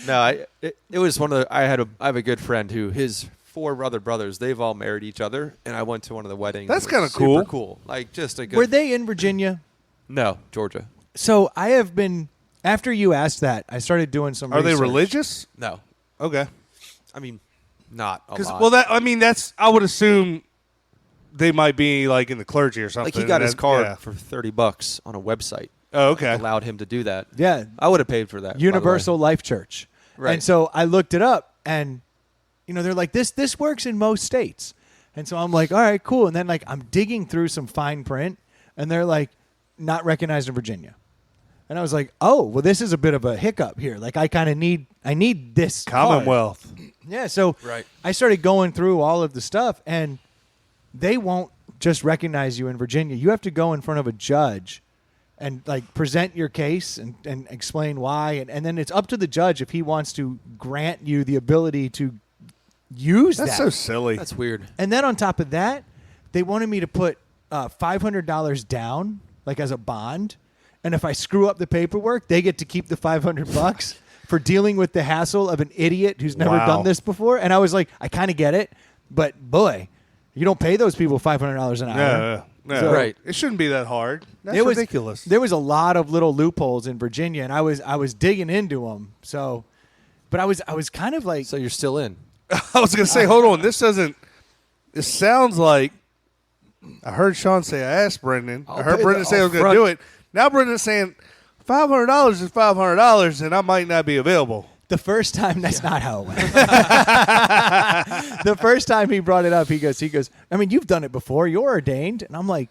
No, it was one of the. I have a good friend who his 4 other brothers. They've all married each other, and I went to one of the weddings. That's It was kinda cool. Super cool. Like just a good. Were they in Virginia? No, Georgia. So I have been. After you asked that, I started doing some. Are they research. religious? No, Okay. I mean, not a Because lot. I would assume they might be like in the clergy or something. Like he got his card Yeah. for $30 on a website. Oh, okay. Allowed him to do that. Yeah. I would have paid for that. by the way. Universal Life Church. Right. And so I looked it up, and they're like, this works in most states. And so I'm like, all right, cool. And then like I'm digging through some fine print, and they're like, not recognized in Virginia. And I was like, oh, well, this is a bit of a hiccup here. Like I kind of need this Commonwealth. card. Yeah. So Right. I started going through all of the stuff, and they won't just recognize you in Virginia. You have to go in front of a judge and like present your case and explain why. And then it's up to the judge if he wants to grant you the ability to use That's that. so silly. That's weird. And then on top of that, they wanted me to put $500 down, like as a bond. And if I screw up the paperwork, they get to keep the $500 for dealing with the hassle of an idiot who's never Wow. done this before. And I was like, I kind of get it, but boy, you don't pay those people $500 an hour. No. So- Right. It shouldn't be that hard. That's It was ridiculous. There was a lot of little loopholes in Virginia, and I was digging into them. So, but I was kind of like, So you're still in. I was going to say, hold on. This sounds like, I heard Sean say I asked Brendan. I heard pay Brendan the say I was going to upfront. do it. Now Brendan's saying $500 is $500, and I might not be available. the first time, that's not how it went. The first time he brought it up, he goes, I mean, you've done it before. You're ordained. And I'm like,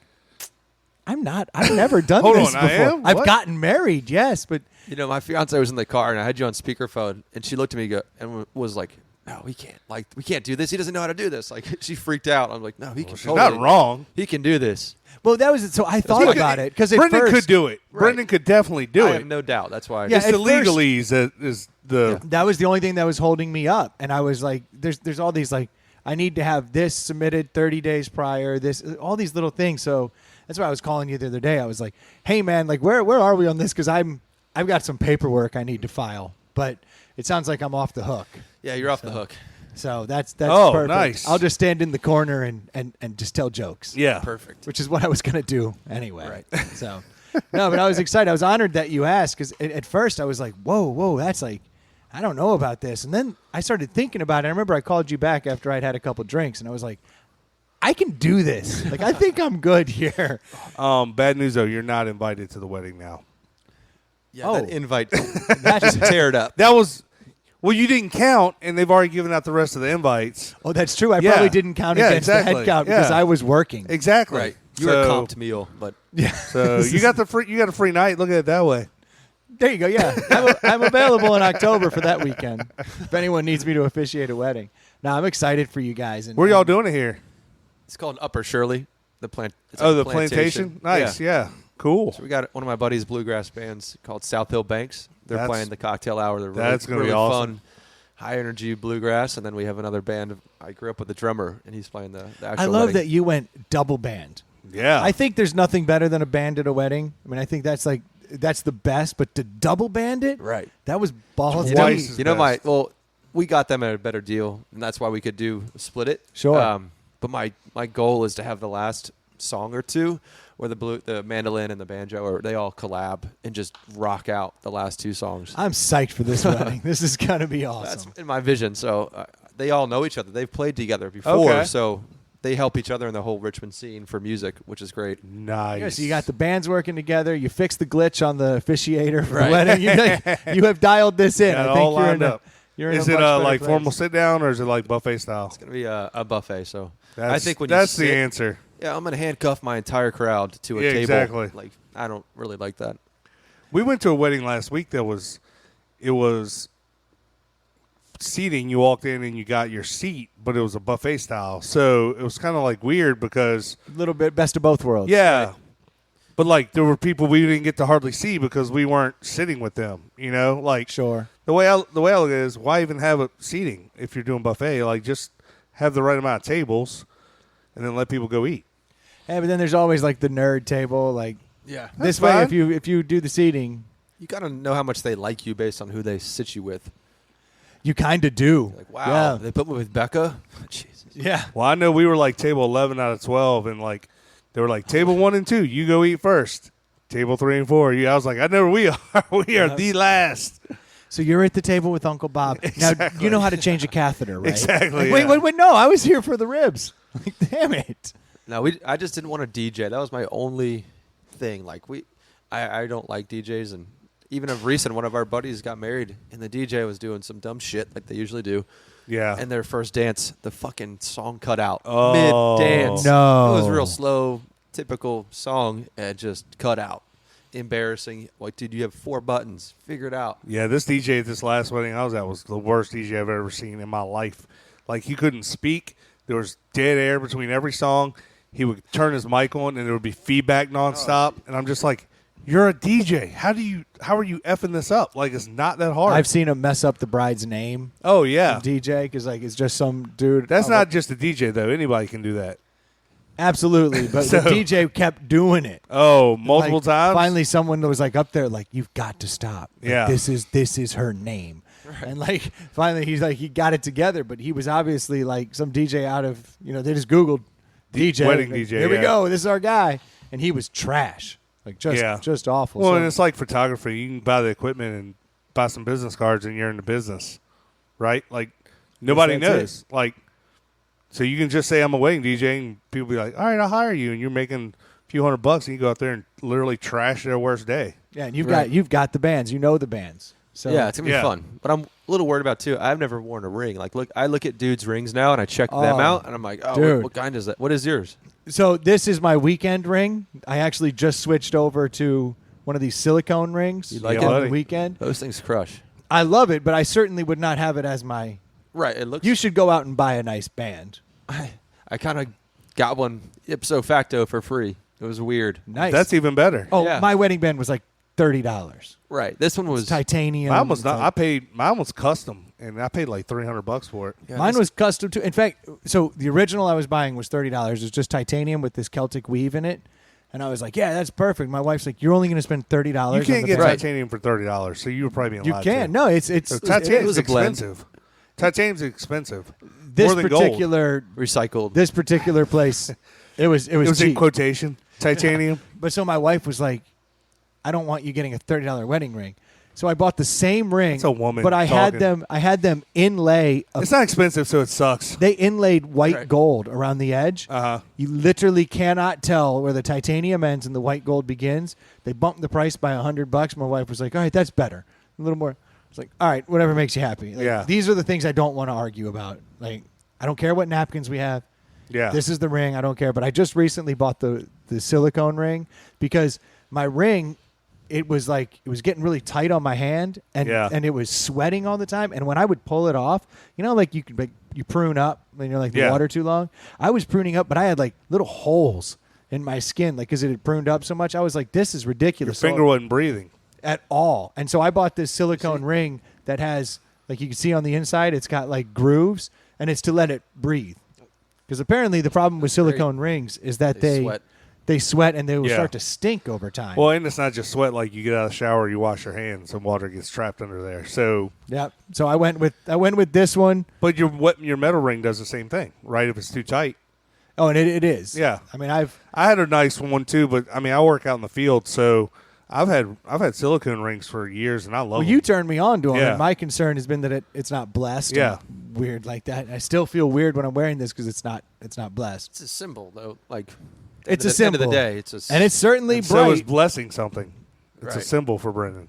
I'm not. I've never done Hold this on, I before. am? I've What? gotten married, yes, but My fiance was in the car, and I had you on speakerphone, and she looked at me and was like, "No, we can't do this. He doesn't know how to do this." Like she freaked out. I'm like, "No, he can. She's totally, not wrong. He can do this." well, that was it. So I thought about it because at Brendan first could do it. Right. Brendan could definitely do I it. have no doubt. That's why. Yeah, It's at the first- legalese that is the. that was the only thing that was holding me up, and I was like, "There's all these like I need to have this submitted 30 days prior. This all these little things." So that's why I was calling you the other day. I was like, "Hey, man, like where are we on this? Because I've got some paperwork I need to file, but it sounds like I'm off the hook." Yeah, you're off the hook. So that's Oh, perfect. nice. I'll just stand in the corner and just tell jokes. Yeah. Perfect. Which is what I was going to do anyway. Right. So, no, but I was excited. I was honored that you asked because at first I was like, whoa, that's like, I don't know about this. And then I started thinking about it. I remember I called you back after I'd had a couple drinks, and I was like, I can do this. Like, I think I'm good here. Bad news though, you're not invited to the wedding now. Yeah, Oh. that invite. Just tear it up. That was, well, you didn't count, and they've already given out the rest of the invites. Oh, that's true. I Yeah. probably didn't count Yeah, against the exactly. head count because Yeah. I was working. Exactly. Right. You were a comped meal, but Yeah. So you got a free night. Look at it that way. There you go. Yeah, I'm available in October for that weekend. If anyone needs me to officiate a wedding, now I'm excited for you guys. And Where y'all doing it here? it's called Upper Shirley. It's Oh, a the plantation. Nice. Yeah. Cool. So we got one of my buddies' bluegrass bands called South Hill Banks. They're That's- playing the cocktail hour. They're that's gonna be really awesome. fun, high energy bluegrass. And then we have another band. I grew up with a drummer, and he's playing the actual I love wedding. that you went double band. Yeah. I think there's nothing better than a band at a wedding. I mean, I think that's the best. But to double band it, Right. That was balls Twice deep. as You know, best. we got them at a better deal, and that's why we could split it. Sure. But my goal is to have the last song or two where the mandolin and the banjo, or they all collab and just rock out the last two songs. I'm psyched for this wedding. This is gonna be That's awesome. in my vision. So they all know each other. They've played together before, Okay. so they help each other in the whole Richmond scene for music, which is great. Nice. Yeah, so you got the bands working together. You fixed the glitch on the officiator for Right. the wedding. You have dialed this in. Got it I think all you're lined in a, up. you're in Is a it much better like place. formal sit down, or is it like buffet style? It's gonna be a buffet. So That's, I think when that's you the sit, answer. Yeah, I'm gonna handcuff my entire crowd to a Yeah, table. exactly. Like I don't really like that. We went to a wedding last week that was seating. You walked in and you got your seat, but it was a buffet style. So it was kind of like weird because A little bit best of both worlds. yeah, but like there were people we didn't get to hardly see because we weren't sitting with them. You know, like Sure. the way I look at it is, why even have a seating if you're doing buffet? Like just have the right amount of tables, and then let people go eat. Yeah, but then there's always like the nerd table. Like Yeah, this That's way, fine. if you do the seating, you gotta know how much they like you based on who they sit you with. you kind of do. Like wow, Yeah. they put me with Becca. Jesus. Yeah. Well, I know we were like table 11 out of 12, and like they were like table 1 and 2, you go eat first. Table 3 and 4, I was like, I know we are. We are the last. So you're at the table with Uncle Bob. Now Exactly. you know how to change a catheter, right? Exactly, Like, yeah. wait, no, I was here for the ribs. Like, damn it. No, I just didn't want to DJ. That was my only thing. Like I don't like DJs, and even of recent, one of our buddies got married, and the DJ was doing some dumb shit like they usually do. Yeah. And their first dance, the fucking song cut out Oh. mid-dance. No. It was real slow, typical song, and just cut out. Embarrassing. Like, dude, you have 4 buttons. Figure it out. Yeah, this DJ at this last wedding I was at was the worst DJ I've ever seen in my life. Like, he couldn't speak. There was dead air between every song. He would turn his mic on, and there would be feedback nonstop. And I'm just like, you're a DJ. How are you effing this up? Like, it's not that hard. I've seen him mess up the bride's name. Oh, yeah. DJ, because like it's just some dude. That's not just a DJ, though. Anybody can do that. Absolutely, but So- the DJ kept doing it. Oh, multiple Like, times? Finally, someone was like up there, like, "You've got to stop. Like, Yeah. this is her name." And like, finally, he's like, he got it together, but he was obviously like some DJ out of they just Googled DJ wedding like, DJ, Here we yeah. go. This is our guy, and he was trash, like just awful. Well, So- and it's like photography. You can buy the equipment and buy some business cards, and you're in the business, right? Like, nobody That's knows. Like, so you can just say, I'm a wedding DJ, and people be like, all right, I'll hire you, and you're making a few $100, and you go out there and literally trash their worst day. yeah, and you've Right. got the bands, the bands. So Yeah, it's gonna be Yeah. fun. But I'm a little worried about too. I've never worn a ring. Like, I look at dudes' rings now, and I check them Oh, out, and I'm like, oh, dude. what kind is that? What is yours? So this is my weekend ring. I actually just switched over to one of these silicone rings. You like it? on the Buddy. weekend? Those things crush. I love it, but I certainly would not have it as my. Right. It looks. You should go out and buy a nice band. I kind of got one ipso facto for free. It was weird. Nice. That's even better. Oh, Yeah. my wedding band was like $30. Right. This one was. Titanium. Mine was not. It's like- Mine was custom, and I paid like $300 for it. Yeah, Mine this- was custom too. In fact, so the original I was buying was $30. It was just titanium with this Celtic weave in it, and I was like, "Yeah, that's perfect." My wife's like, "You're only going to spend $30." You can't get band." titanium for $30, so you were probably being You lied can. to. No, it's So it titanium's was a blend. expensive. Titanium's expensive. this more than gold. particular recycled. this particular place. It was It was in cheap. quotation. Titanium. But so my wife was like, "I don't want you getting a $30 wedding ring." So I bought the same ring. That's a woman But I had talking. them inlay. It's not expensive, so it sucks. They inlaid white Right. gold around the edge. Uh-huh. You literally cannot tell where the titanium ends and the white gold begins. They bumped the price by $100. My wife was like, "All right, that's better. A little more." I was like, "All right, whatever makes you happy." Like, Yeah. These are the things I don't want to argue about. Like, I don't care what napkins we have. Yeah. This is the ring. I don't care. But I just recently bought the silicone ring because my ring, it was getting really tight on my hand and Yeah. and it was sweating all the time. And when I would pull it off, like you could you prune up when you're like the Yeah. water too long. I was pruning up, but I had like little holes in my skin, like because it had pruned up so much. I was like, this is Your ridiculous. So- finger wasn't breathing. at all. And so I bought this silicone ring that has, like you can see on the inside, it's got like grooves, and it's to let it breathe. Because apparently the problem with silicone rings is that They they sweat. they sweat and they will Yeah. start to stink over time. Well, and it's not just sweat. Like, you get out of the shower, you wash your hands, and water gets trapped under there. So, yeah. So I went with this one. but your metal ring does the same thing, right? If it's too tight. Oh, and it is. Yeah. I mean, I had a nice one too, but I mean, I work out in the field, so I've had silicone rings for years, and I love well, them. you turned me on to them. Yeah. And my concern has been that it's not blessed. Yeah. and weird like that. I still feel weird when I'm wearing this because it's not blessed. It's a symbol, though. Like, It's a End of symbol. the day, it's a. And it's certainly And bright. so is blessing something. It's a Right. symbol for Brendan.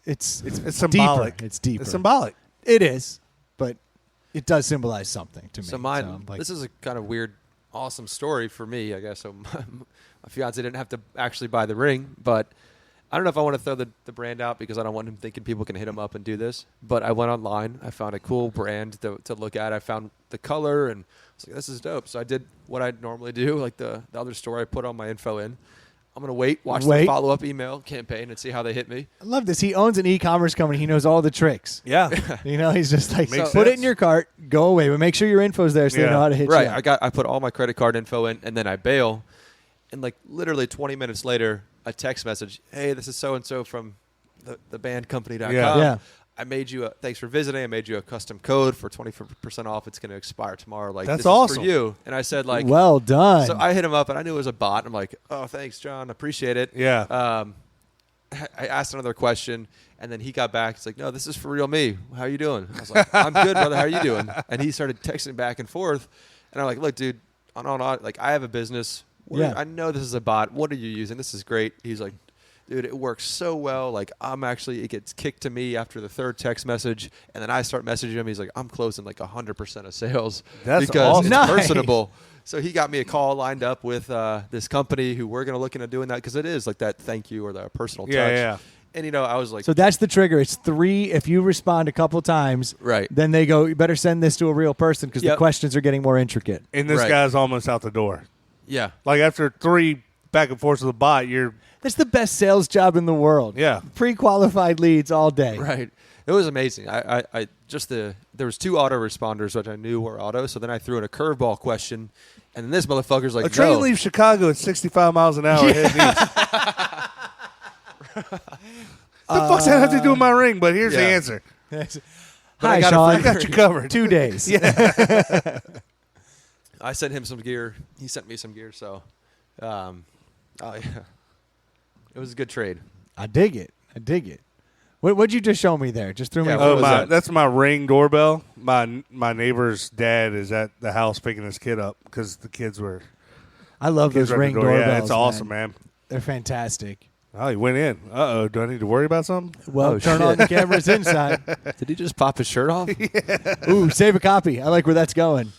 it's symbolic. Deeper. It's deeper. It's symbolic. It is, but it does symbolize something to me. So mine. I'm like, This is a kind of weird, awesome story for me, I guess. So my fiance didn't have to actually buy the ring, but I don't know if I want to throw the brand out because I don't want him thinking people can hit him up and do this. But I went online. I found a cool brand to look at. I found the color and I was like, this is dope. So I did what I'd normally do, like the other store. I put all my info in. I'm going to watch the follow-up email campaign and see how they hit me. I love this. He owns an e-commerce company. He knows all the tricks. Yeah. He's just like, Makes put it in sense. your cart, go away, but make sure your info's there so they Yeah. know how to hit Right. you up. I put all my credit card info in, and then I bail. And like literally 20 minutes later, a text message, hey, this is so-and-so from the bandcompany.com. Yeah. I made you thanks for visiting. I made you a custom code for 20% off. It's going to expire tomorrow. Like, That's this awesome. is for you. And I said, like, well done. so I hit him up, and I knew it was a bot. I'm like, oh, thanks, John. Appreciate it. Yeah. I asked another question, and then he got back. He's like, no, this is for real me. How you doing? I was like, I'm good, brother. How are you doing? And he started texting back and forth. And I'm like, look, dude, like, I have a business. Yeah. I know this is a bot. What are you using? This is great. He's like, Dude, it works so well. Like, it gets kicked to me after the third text message, and then I start messaging him. He's like, I'm closing like 100% of sales. That's because awesome. it's Nice. personable. So he got me a call lined up with this company who we're going to look into doing that because it is like that thank you or that personal touch. Yeah. And, I was like, So that's the trigger. It's 3. If you respond a couple times, right. then they go, you better send this to a real person because the Yep. questions are getting more intricate. And this Right. guy's almost out the door. Yeah. Like after 3 back and forths with the bot, you're That's the best sales job in the world. Yeah. Pre-qualified leads all day. Right. It was amazing. There was 2 autoresponders, which I knew were auto. So then I threw in a curveball question, and then this motherfucker's like, a train no. leaves Chicago at 65 miles an hour heading east. The fuck's that have to do with my ring? But here's the Yeah. answer. Hi, I got Sean. I got you covered. 2 days. I sent him some gear. He sent me some gear. So, yeah. It was a good trade. I dig it. What'd you just show me there? Just threw me. Yeah, off. what Oh, was that? that's my Ring doorbell. My neighbor's dad is at the house picking his kid up because the kids were. I love Kids those were at the Ring door. doorbells. Yeah, it's awesome, man. They're fantastic. Oh, he went in. Do I need to worry about something? Well, Oh, turn shit. on the cameras inside. Did he just pop his shirt off? Ooh, save a copy. I like where that's going.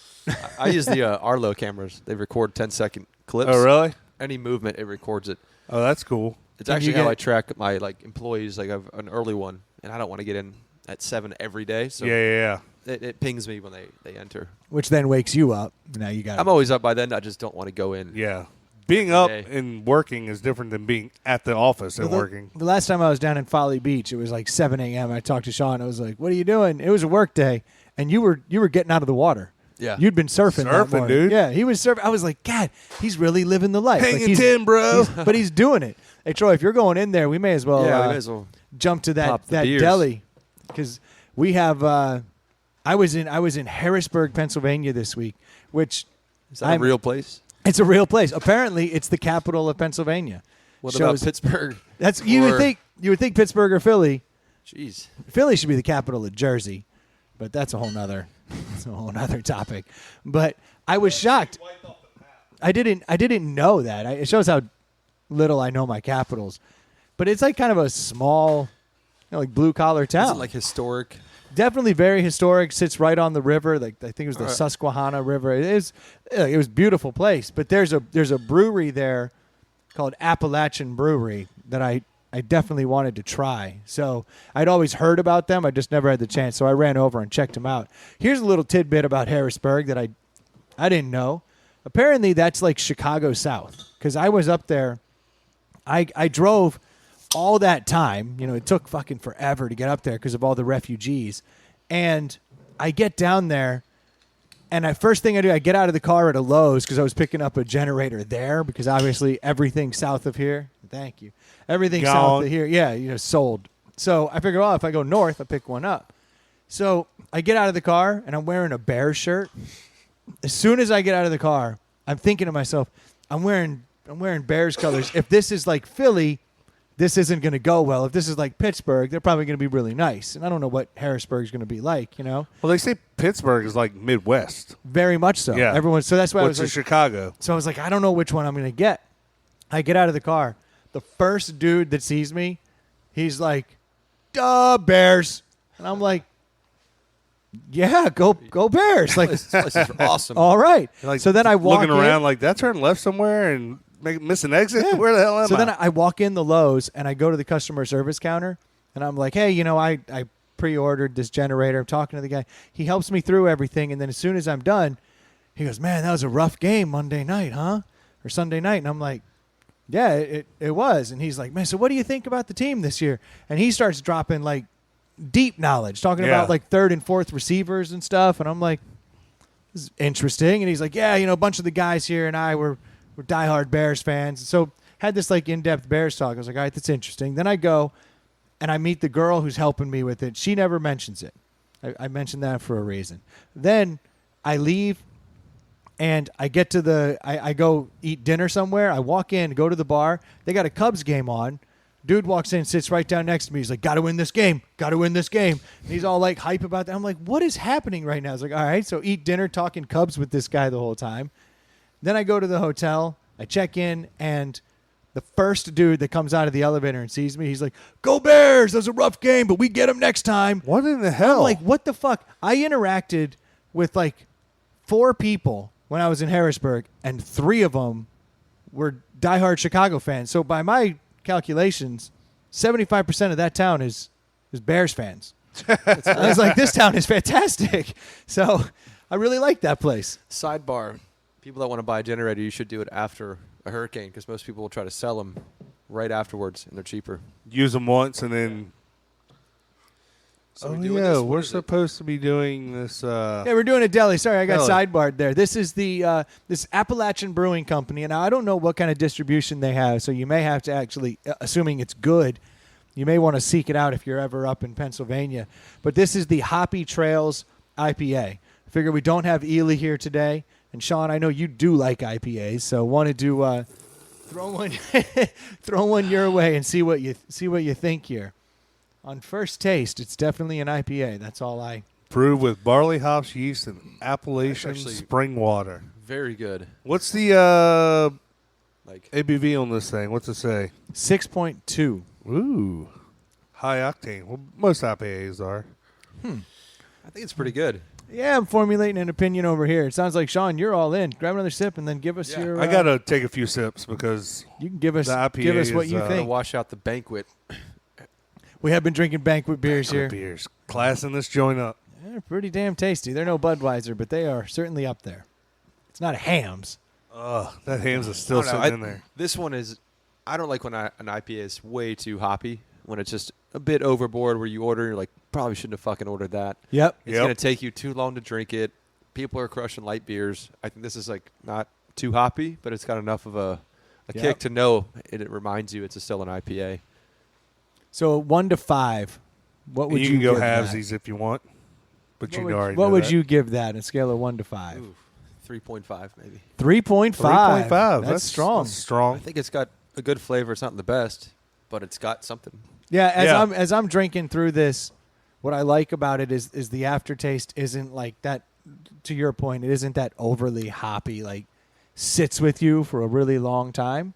I use the Arlo cameras. They record 10-second clips. Oh, really? Any movement, it records it. Oh, that's cool. It's Can you actually how get- I track my employees. Like I have an early one, and I don't want to get in at 7 every day. So Yeah. it pings me when they enter. Which then wakes you up. Now you got. I'm always up by then. I just don't want to go in. Yeah. Being up day. and working is different than being at the office and working. The last time I was down in Folly Beach, it was like 7 a.m. I talked to Sean. I was like, "What are you doing?" It was a work day, and you were getting out of the water. Yeah. You'd been surfing. that Surfing, morning. dude. Yeah, he was surfing. I was like, God, he's really living the life. Hanging he's, 10, bro. but he's doing it. Hey, Troy, if you're going in there, we may as well, Yeah, we may as well jump to that pop the beers. deli because we have. I was in Harrisburg, Pennsylvania this week, which Is that a real place? it's a real place. Apparently, it's the capital of Pennsylvania. What Shows- about Pittsburgh? That's you would Or- think Pittsburgh or Philly. Jeez. Philly should be the capital of Jersey, but that's a whole nother topic. But I was shocked. I didn't know that. It shows how little I know my capitals. But it's like kind of a small, like blue collar Is town. it like historic? Definitely very historic. Sits right on the river. Like I think it was the Alright. Susquehanna River. It was a beautiful place. But there's a brewery there called Appalachian Brewery that I definitely wanted to try. So I'd always heard about them. I just never had the chance. So I ran over and checked them out. Here's a little tidbit about Harrisburg that I didn't know. Apparently that's like Chicago South because I was up there. I drove all that time. It took fucking forever to get up there because of all the refugees. And I get down there, and first thing I do, I get out of the car at a Lowe's because I was picking up a generator there because obviously everything south of here. Thank you. Everything south Gone. of here, yeah, sold. So I figure, well, if I go north, I pick one up. So I get out of the car, and I'm wearing a Bears shirt. As soon as I get out of the car, I'm thinking to myself, I'm wearing Bears colors. If this is like Philly, this isn't going to go well. If this is like Pittsburgh, they're probably going to be really nice. And I don't know what Harrisburg's going to be like, Well, they say Pittsburgh is like Midwest, Very much so. Yeah. So that's why I which was is like, Chicago. so I was like, I don't know which one I'm going to get. I get out of the car. The first dude that sees me, he's like, "Duh, Bears." And I'm like, "Yeah, go Bears." Like, This place is awesome. all right. Like, So then I walk looking in. around like that. Turn left somewhere and miss an exit. Yeah. Where the hell am So I? then I walk in the Lowe's and I go to the customer service counter and I'm like, "Hey, I pre-ordered this generator." I'm talking to the guy. He helps me through everything, and then as soon as I'm done, he goes, "Man, that was a rough game Monday night, huh? Or Sunday night?" And I'm like, "Yeah, it was." And he's like, "Man, so what do you think about the team this year?" And he starts dropping like deep knowledge, talking Yeah. about like third and fourth receivers and stuff. And I'm like, "This is interesting." And he's like, "Yeah, a bunch of the guys here and I were diehard Bears fans." So had this like in-depth Bears talk. I was like, all right, that's interesting. Then I go and I meet the girl who's helping me with it. She never mentions it. I mentioned that for a reason. Then I leave and I get to I go eat dinner somewhere. I walk in, go to the bar. They got a Cubs game on. Dude walks in, sits right down next to me. He's like, "Got to win this game. Got to win this game." And he's all like hype about that. I'm like, what is happening right now? I was like, all right, so eat dinner talking Cubs with this guy the whole time. Then I go to the hotel. I check in, and The first dude that comes out of the elevator and sees me, he's like, "Go Bears! That was a rough game, but we get them next time." What in the hell? I'm like, what the fuck? I interacted with like 4 people when I was in Harrisburg, and 3 of them were diehard Chicago fans. So by my calculations, 75% of that town is Bears fans. I was like, this town is fantastic. So I really like that place. Sidebar: people that want to buy a generator, you should do it after a hurricane because most people will try to sell them right afterwards, and they're cheaper. Use them once and then. So Oh we doing yeah, this? What we're is it? supposed to be doing this. Yeah, we're doing a deli. Sorry, I got Deli. sidebarred there. This is the this Appalachian Brewing Company, and I don't know what kind of distribution they have, so you may have to actually, assuming it's good, you may want to seek it out if you're ever up in Pennsylvania. But this is the Hoppy Trails IPA. I figure we don't have Ely here today, and Sean, I know you do like IPAs, so wanted to throw one throw one your way and see what you think here. On first taste, it's definitely an IPA. That's all I. Brewed with barley hops, yeast, and Appalachian Actually- spring water. Very good. What's the Like ABV on this thing? What's it say? 6.2. Ooh, high octane. Well, most IPAs are. I think it's pretty good. Yeah, I'm formulating an opinion over here. It sounds like, Sean, you're all in. Grab another sip and then give us Yeah. your. I gotta take a few sips because You can give us the IPA give us what is, you Gonna think. wash out the banquet. We have been drinking banquet beers here. beers classing this joint up. They're pretty damn tasty. They're no Budweiser, but they are certainly up there. It's not a Hamm's. Ugh, that Hamm's is still I don't know, sitting in there. This one is. I don't like when an IPA is way too hoppy. When it's just a bit overboard, where you order, you're like, probably shouldn't have fucking ordered that. Yep. It's Yep. gonna take you too long to drink it. People are crushing light beers. I think this is like not too hoppy, but it's got enough of a Yep. kick to know it reminds you it's still an IPA. So 1 to 5. What would you you can go give that? halvesies if you want, but What you would, can already. what know would that. you give that on a scale of 1 to 5? Ooh, 3.5 maybe. 3.5. 3.5. That's strong. That's strong. I think it's got a good flavor. It's not the best, but it's got something. Yeah, Yeah. as I'm drinking through this, what I like about it is the aftertaste isn't like that. To your point, it isn't that overly hoppy. Like sits with you for a really long time.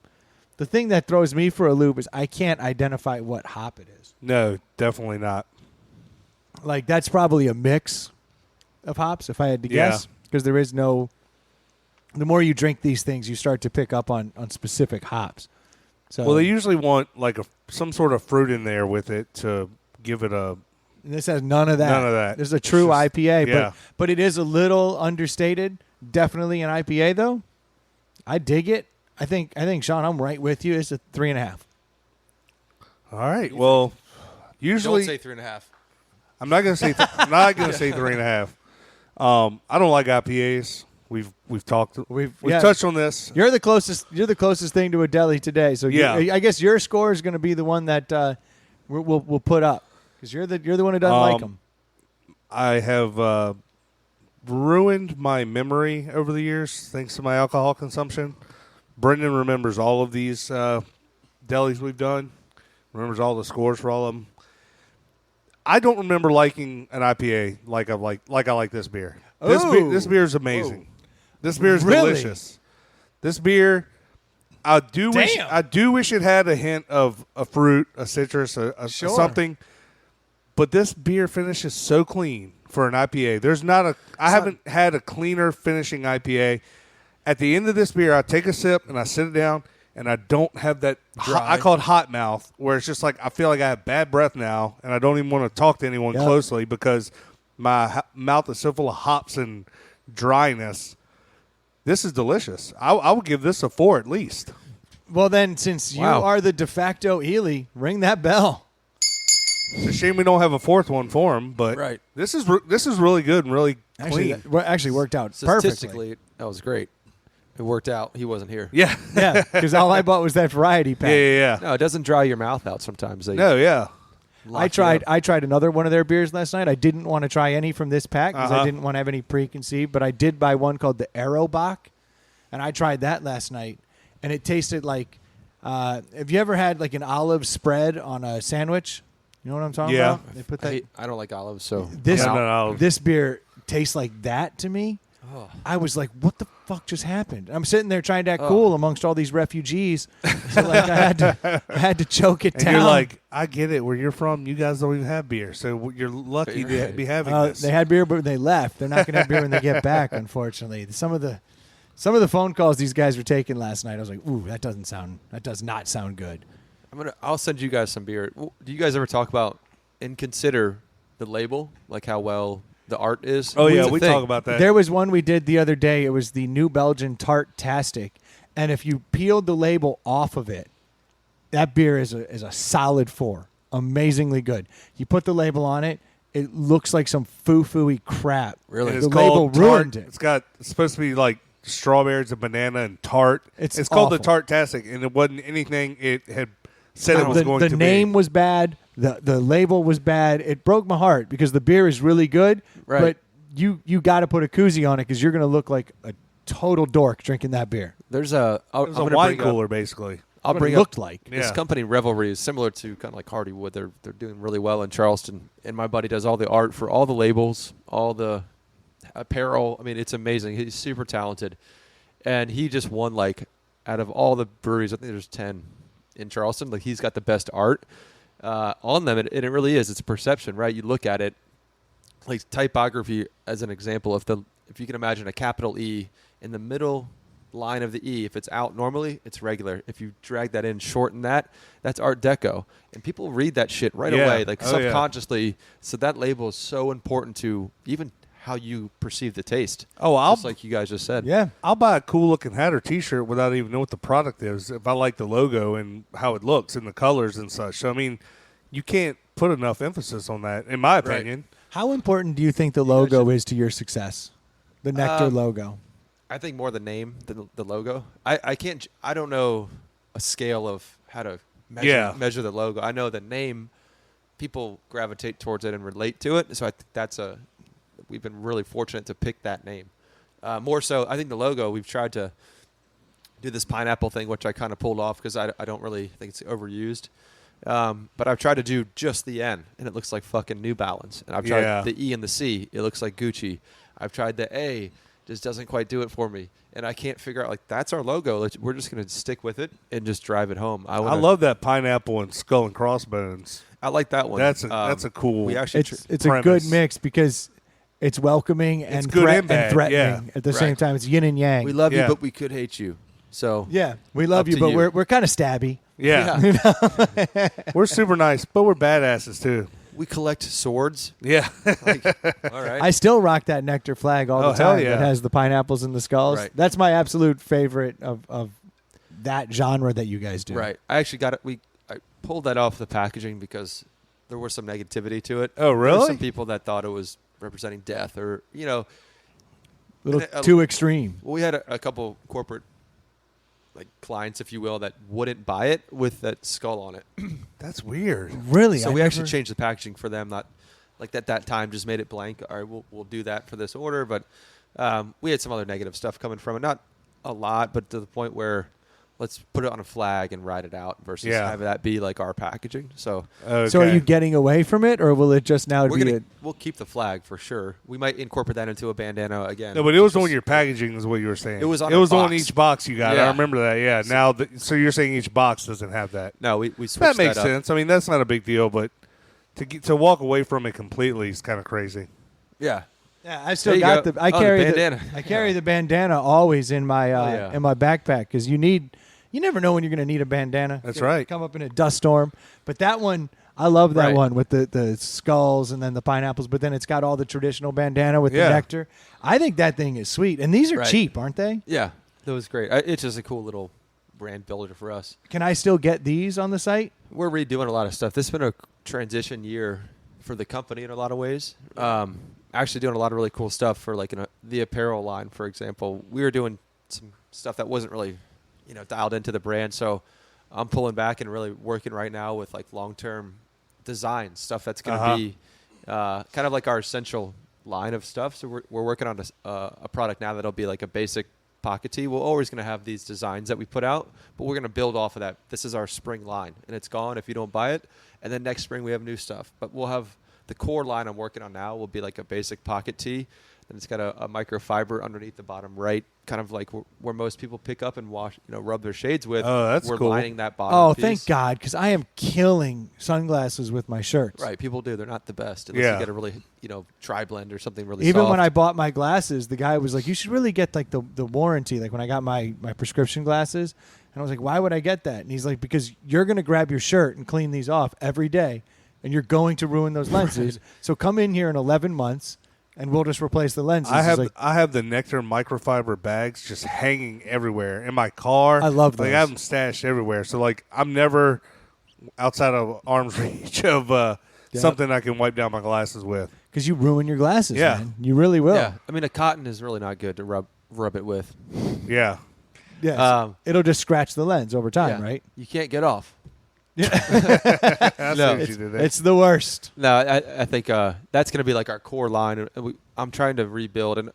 The thing that throws me for a loop is I can't identify what hop it is. No, definitely not. Like that's probably a mix of hops, if I had to Yeah. guess, because there is no. The more you drink these things, you start to pick up on specific hops. So Well, they usually want like some sort of fruit in there with it to give it a. and this has none of that. None of that. This is a It's true just- IPA, yeah. but it is a little understated. Definitely an IPA though. I dig it. I think Sean, I'm right with you. It's a 3.5. All right. Well, usually Don't say 3.5. I'm not gonna say. I'm not gonna say 3.5. I don't like IPAs. We've talked. We've yeah. touched on this. You're the closest thing to a deli today. So Yeah. I guess your score is going to be the one that we'll put up because you're the one who doesn't like them. I have ruined my memory over the years thanks to my alcohol consumption. Brendan remembers all of these delis we've done. Remembers all the scores for all of them. I don't remember liking an IPA like I like this beer. Oh. This beer is amazing. This beer is Really? delicious. This beer, I do wish it had a hint of a fruit, a citrus, a Sure. something. But this beer finishes so clean for an IPA. There's not I haven't had a cleaner finishing IPA. At the end of this beer, I take a sip and I sit it down, and I don't have that. I call it hot mouth, where it's just like I feel like I have bad breath now, and I don't even want to talk to anyone Yep. closely because my mouth is so full of hops and dryness. This is delicious. I would give this a 4 at least. Well, then, since you Wow. are the de facto Ely, ring that bell. It's a shame we don't have a fourth one for him, but Right. this is really good and really Actually, clean. that actually worked out perfectly. Statistically, that was great. It worked out. He wasn't here. Yeah. Yeah, because all I bought was that variety pack. Yeah. No, it doesn't dry your mouth out sometimes. They No, yeah. lock I you tried. up. I tried another one of their beers last night. I didn't want to try any from this pack because I Uh-huh. didn't want to have any preconceived. But I did buy one called the Aerobach, and I tried that last night, and it tasted like. Have you ever had like an olive spread on a sandwich? You know what I'm talking Yeah. about? They put that. I don't like olives, so This Yeah, no. this beer tastes like that to me. I was like, what the fuck just happened? I'm sitting there trying to act cool amongst all these refugees. So like I had to choke it And down. you're like, I get it. Where you're from, you guys don't even have beer, so you're lucky to be having this. They had beer, but they left. They're not going to have beer when they get back, unfortunately. Some of the phone calls these guys were taking last night, I was like, ooh, that does not sound good. I'll send you guys some beer. Do you guys ever talk about and consider the label, like how well the art is? Oh, yeah, we talk about that. There was one we did the other day. It was the New Belgian Tart-tastic. And if you peeled the label off of it, that beer is a solid 4. Amazingly good. You put the label on it, it looks like some foo-foo-y crap. Really? And The it's label called ruined tart. it. It's supposed to be like strawberries and banana and tart. It's called the awful. Tart-tastic, and it wasn't anything it had said it was going to the be. name was bad. The label was bad. It broke my heart because the beer is really good, Right. but you got to put a koozie on it because you're going to look like a total dork drinking that beer. There's a It was a wine cooler, basically. I'll What bring it up looked like. this Yeah. company Revelry is similar to kind of like Hardywood. They're doing really well in Charleston, and my buddy does all the art for all the labels, all the apparel. I mean, it's amazing. He's super talented, and he just won like out of all the breweries. I think there's 10 in Charleston. Like he's got the best art on them, and it really is. It's a perception, right? You look at it, like typography as an example. If you can imagine a capital E in the middle line of the E, if it's out normally, it's regular. If you drag that in, shorten that, that's Art Deco. And people read that shit right Yeah. away, like Oh, yeah. subconsciously. So that label is so important to even how you perceive the taste. Oh, Just like you guys just said. Yeah. I'll buy a cool looking hat or T-shirt without even knowing what the product is if I like the logo and how it looks and the colors and such. So I mean, you can't put enough emphasis on that, in my opinion. How important do you think the logo is to your success? The Nectar logo. I think more the name than the logo. I don't know a scale of how to measure the logo. I know the name, people gravitate towards it and relate to it. So I think we've been really fortunate to pick that name. More so, I think the logo, we've tried to do this pineapple thing, which I kind of pulled off because I don't really think it's overused. But I've tried to do just the N, and it looks like fucking New Balance. And I've tried the E and the C, it looks like Gucci. I've tried the A, just doesn't quite do it for me. And I can't figure out, like, that's our logo. We're just going to stick with it and just drive it home. I love that pineapple and skull and crossbones. I like that one. That's a cool. We actually It's a good mix because it's welcoming It's and, good and bad, threatening yeah. at the same time. It's yin and yang. we love you, Yeah. but we could hate you. So yeah, we love Up you, to but you. we're kind of stabby. Yeah, we're super nice, but we're badasses too. we collect swords. Yeah, Like, all right. I still rock that Nectar flag all Oh, the hell time. yeah. It has the pineapples and the skulls. Right. That's my absolute favorite of that genre that you guys do. Right. I actually got it. I pulled that off the packaging because there was some negativity to it. Oh, There were really? some people that thought it was representing death or, A little And too extreme. Well, we had a couple corporate clients, if you will, that wouldn't buy it with that skull on it. that's weird. Really? So I we actually never- changed the packaging for them. Not like at that time, just made it blank. All right, we'll do that for this order. But we had some other negative stuff coming from it. Not a lot, but to the point where let's put it on a flag and ride it out versus Yeah. have that be like our packaging. So Okay. So are you getting away from it, or will it just now be we'll keep the flag for sure. We might incorporate that into a bandana again. No, but it was Just- on your packaging, is what you were saying. It was on It a was on box. each box you got. Yeah. I remember that. Yeah. Now, so you're saying each box doesn't have that? No, we switched That makes up. sense. I mean, that's not a big deal, but to walk away from it completely is kind of crazy. Yeah. Yeah, I still There you got go. the. I Oh, the carry bandana. I carry the bandana always in my yeah. in my backpack because you never know when you're going to need a bandana. That's It's gonna right. Come up in a dust storm, but that one I love that Right. one with the skulls and then the pineapples. But then it's got all the traditional bandana with Yeah. the nectar. I think that thing is sweet, and these are Right. cheap, aren't they? Yeah. That was great. It's just a cool little brand builder for us. Can I still get these on the site? We're redoing a lot of stuff. This has been a transition year for the company in a lot of ways. Actually doing a lot of really cool stuff for the apparel line, for example. We were doing some stuff that wasn't really, dialed into the brand. So I'm pulling back and really working right now with long-term design stuff that's going to be kind of like our essential line of stuff. So we're working on a product now that'll be like a basic pocket tee. We're always going to have these designs that we put out, but we're going to build off of that. This is our spring line, and it's gone if you don't buy it. And then next spring we have new stuff. But we'll have the core line I'm working on now will be like a basic pocket tee and it's got a microfiber underneath the bottom right, kind of like where most people pick up and wash, rub their shades with. Oh, that's we're cool. lining that bottom Oh, piece. thank God, because I am killing sunglasses with my shirts. Right, people do. They're not the best unless you get a really, tri-blend or something really Even soft. when I bought my glasses, the guy was like, you should really get like the warranty. Like when I got my prescription glasses, and I was like, why would I get that? And he's like, because you're going to grab your shirt and clean these off every day, and you're going to ruin those lenses. Right. So come in here in 11 months, and we'll just replace the lenses. I He's like, have the Nectar microfiber bags just hanging everywhere in my car. I love Like those. I have them stashed everywhere. So like I'm never outside of arm's reach of something I can wipe down my glasses with. because you ruin your glasses, Yeah. man. You really will. Yeah, I mean, a cotton is really not good to rub it with. Yeah. Yes. It'll just scratch the lens over time, Yeah. right? You can't get off. I see No, what you did there. It's the worst. No, I think that's going to be like our core line. And I'm trying to rebuild and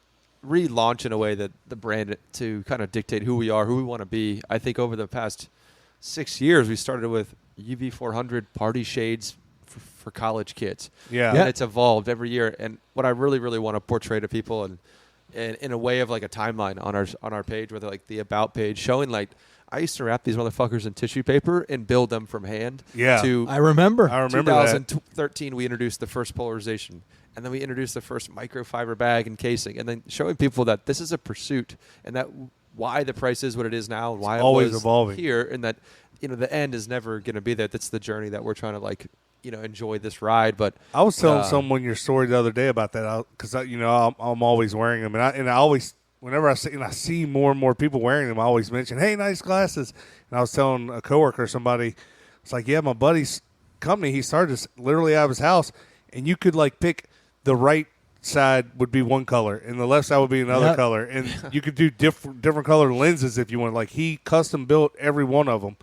relaunch in a way that the brand to kind of dictate who we are, who we want to be. I think over the past 6 years, we started with UV400 party shades for college kids. Yeah. And it's evolved every year. And what I really, really want to portray to people and in a way of like a timeline on our page, whether like the about page, showing like I used to wrap these motherfuckers in tissue paper and build them from hand. Yeah. To I remember. I remember that. 2013, we introduced the first polarization, and then we introduced the first microfiber bag and casing, and then showing people that this is a pursuit, and that why the price is what it is now, and why always it was evolving here, and that the end is never going to be there. That's the journey that we're trying to enjoy this ride. But I was telling someone your story the other day about that because I'm always wearing them, and I always whenever I see more and more people wearing them, I always mention, "Hey, nice glasses." And I was telling a coworker or somebody, it's like, "Yeah, my buddy's company. He started this literally out of his house, and you could like pick the right side would be one color, and the left side would be another Yep. color, and you could do different color lenses if you want. Like he custom built every one of them."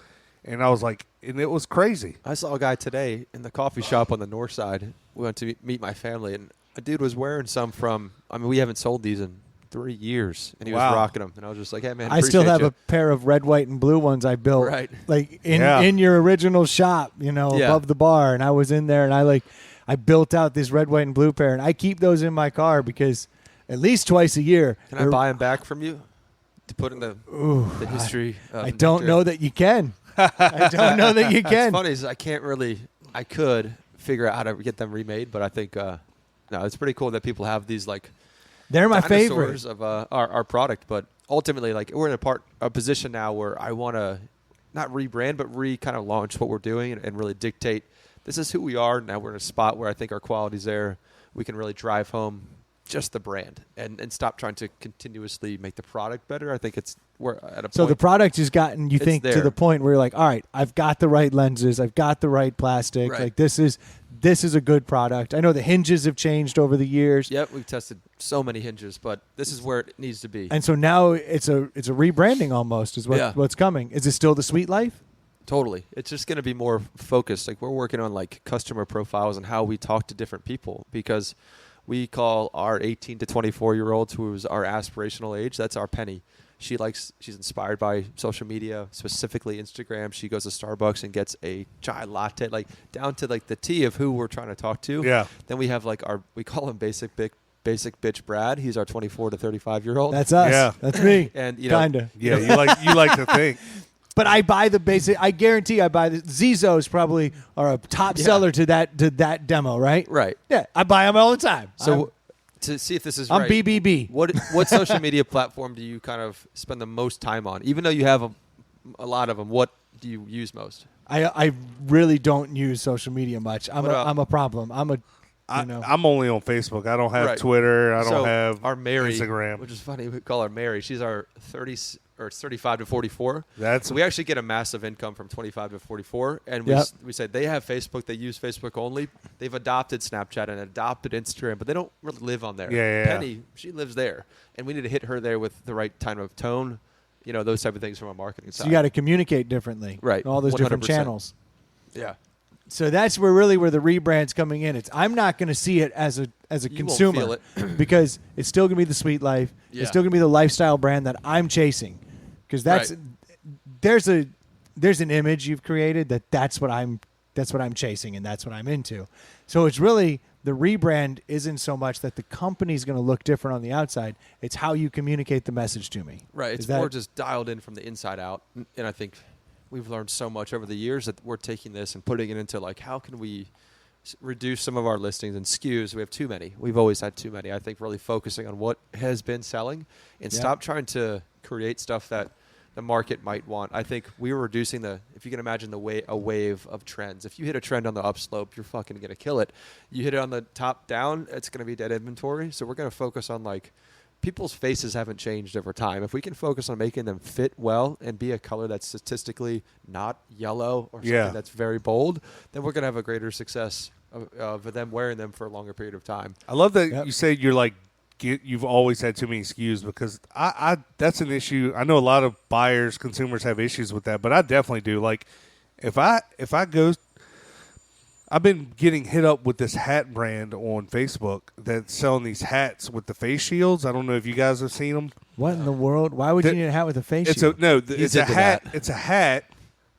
And I was like, and it was crazy. I saw a guy today in the coffee shop on the north side. We went to meet my family, and a dude was wearing some from. I mean, we haven't sold these in 3 years, and he was Wow. rocking them. And I was just like, "Hey, man, I still have appreciate a pair of red, white, and blue ones I built, Right. like in Yeah. your original shop, Yeah. above the bar. And I was in there, and I built out this red, white, and blue pair, and I keep those in my car because at least twice a year. Can I buy them back from you to put in the history? Of I don't Nectar? know that you can. I don't know that you It's can. funny is I can't really. I could figure out how to get them remade, but I think no, it's pretty cool that people have these like They're my favorite. dinosaurs of our product. But ultimately, like we're in a position now where I want to not rebrand, but kind of launch what we're doing and really dictate. This is who we are. Now we're in a spot where I think our quality's there. We can really drive home just the brand and stop trying to continuously make the product better. I think we're at a point. So the product has gotten, you It's think, to there. the point where you're like, all right, I've got the right lenses, I've got the right plastic. Right. Like this is a good product. I know the hinges have changed over the years. Yep, we've tested so many hinges, but this is where it needs to be. And so now it's a rebranding almost is what's coming. Is it still the Sweet Life? Totally. It's just going to be more focused. Like we're working on like customer profiles and how we talk to different people because we call our 18 to 24-year-olds, who is our aspirational age, that's our penny. She's inspired by social media, specifically Instagram. She goes to Starbucks and gets a chai latte, like down to like the T of who we're trying to talk to. Yeah. Then we have like we call him basic bitch Brad. He's our 24 to 35-year-old. That's us. Yeah. That's me. And Kinda. Yeah, you like to think. But I buy the basic. I guarantee I buy the Zizos. Probably are a top seller to that demo, right? Right. Yeah, I buy them all the time. So to see if this is I'm right, BBB. What social media platform do you kind of spend the most time on? Even though you have a lot of them, what do you use most? I really don't use social media much. I'm What a problem. I'm only on Facebook. I don't have Right. Twitter. I don't So have our Mary, Instagram. which is funny. We call her Mary. She's our 35 to 44. That's We actually get a massive income from 25 to 44, and Yep. we say they have Facebook. They use Facebook only. They've adopted Snapchat and adopted Instagram, but they don't really live on there. Yeah. Penny, she lives there, and we need to hit her there with the right kind of tone. Those type of things from a marketing so side. you got to communicate differently. Right. All those different 100%. channels. Yeah. So that's where the rebrand's coming in. I'm not going to see it as a You won't consumer feel it. because it's still going to be the Sweet Life. Yeah. It's still going to be the lifestyle brand that I'm chasing. Because Right. there's an image you've created that's what I'm chasing and that's what I'm into. So it's really the rebrand isn't so much that the company's going to look different on the outside. It's how you communicate the message to me. Right. It's more just dialed in from the inside out. And I think we've learned so much over the years that we're taking this and putting it into like, how can we reduce some of our listings and SKUs? We have too many. We've always had too many. I think really focusing on what has been selling and stop trying to create stuff that the market might want. I think we were reducing if you can imagine a wave of trends. If you hit a trend on the upslope, you're fucking going to kill it. You hit it on the top down, it's going to be dead inventory. So we're going to focus on like, people's faces haven't changed over time. If we can focus on making them fit well and be a color that's statistically not yellow or something that's very bold, then we're going to have a greater success of them wearing them for a longer period of time. I love that you say you're like, you've always had too many SKUs, because I that's an issue. I know a lot of buyers, consumers have issues with that, but I definitely do. Like if I go, I've been getting hit up with this hat brand on Facebook that's selling these hats with the face shields. I don't know if you guys have seen them. What in the world? Why would you need a hat with a face shield? It's a hat. It's a hat.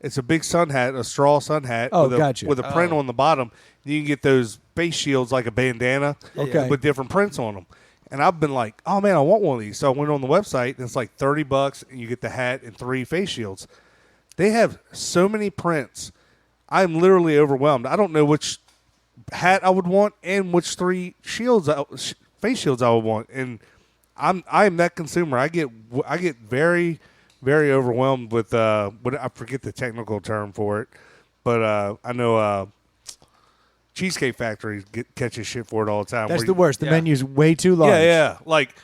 It's a big sun hat, a straw sun hat with a print on the bottom. You can get those face shields like a bandana with different prints on them. And I've been like, oh, man, I want one of these. So I went on the website, and it's like $30, and you get the hat and 3 face shields. They have so many prints. I'm literally overwhelmed. I don't know which hat I would want and which 3 face shields I would want. And I'm that consumer. I get very, very overwhelmed with what I forget the technical term for it, but I know Cheesecake Factory catches shit for it all the time. That's the worst. The menu's way too large. Yeah. Like,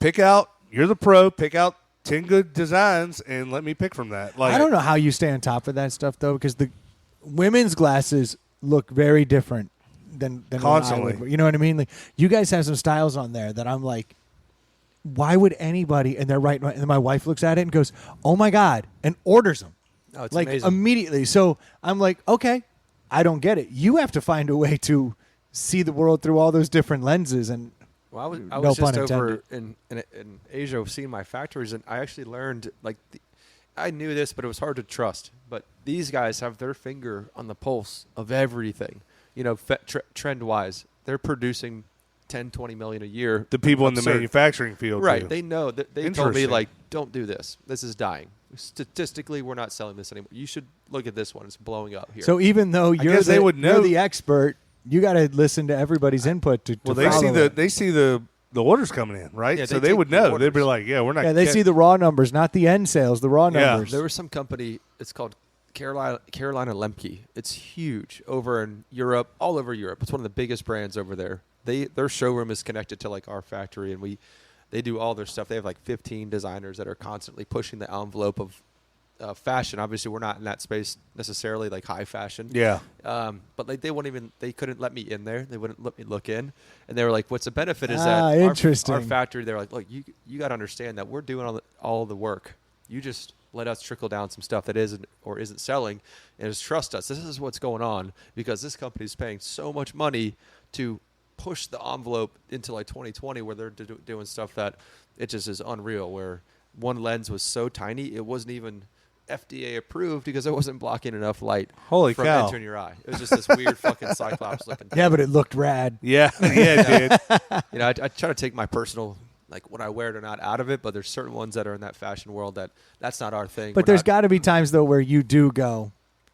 you're the pro, pick out 10 good designs and let me pick from that. Like, I don't know how you stay on top of that stuff, though, because the women's glasses look very different than constantly. You know what I mean? Like, you guys have some styles on there that I'm like, why would anybody? And they're right. And my wife looks at it and goes, "Oh my God," and orders them. Oh, it's like amazing. Immediately. So I'm like, okay, I don't get it. You have to find a way to see the world through all those different lenses. And well, I was just over in Asia seeing my factories, and I actually learned I knew this, but it was hard to trust. But these guys have their finger on the pulse of everything. You know, trend-wise, they're producing 10, 20 million a year. The people in the manufacturing field, right? do. They know that. They told me like, don't do this. This is dying. Statistically, we're not selling this anymore. You should look at this one. It's blowing up here. So even though you're the expert, you got to listen to everybody's input to they see the orders coming in, right? Yeah, so they would know. They'd be like, yeah, we're not. Yeah, they see the raw numbers, not the end sales. The raw numbers. There was some company. It's called Carolina Lemke. It's huge over in Europe, all over Europe. It's one of the biggest brands over there. Their showroom is connected to like our factory, and they do all their stuff. They have like 15 designers that are constantly pushing the envelope of fashion. Obviously, we're not in that space necessarily, like high fashion. Yeah. But like they couldn't let me in there. They wouldn't let me look in. And they were like, what's the benefit is that interesting. Our factory, they're like, look, you got to understand that we're doing all the work. You just let us trickle down some stuff that isn't selling, and just trust us. This is what's going on because this company is paying so much money to push the envelope into like 2020 where they're doing stuff that it just is unreal, where one lens was so tiny it wasn't even FDA approved because it wasn't blocking enough light from entering your eye. It was just this weird fucking Cyclops looking thing. Yeah, but it looked rad. Yeah, it did. You know, I try to take my personal, like what I wear it or not out of it, but there's certain ones that are in that fashion world that's not our thing. But there's got to be times though where you do go,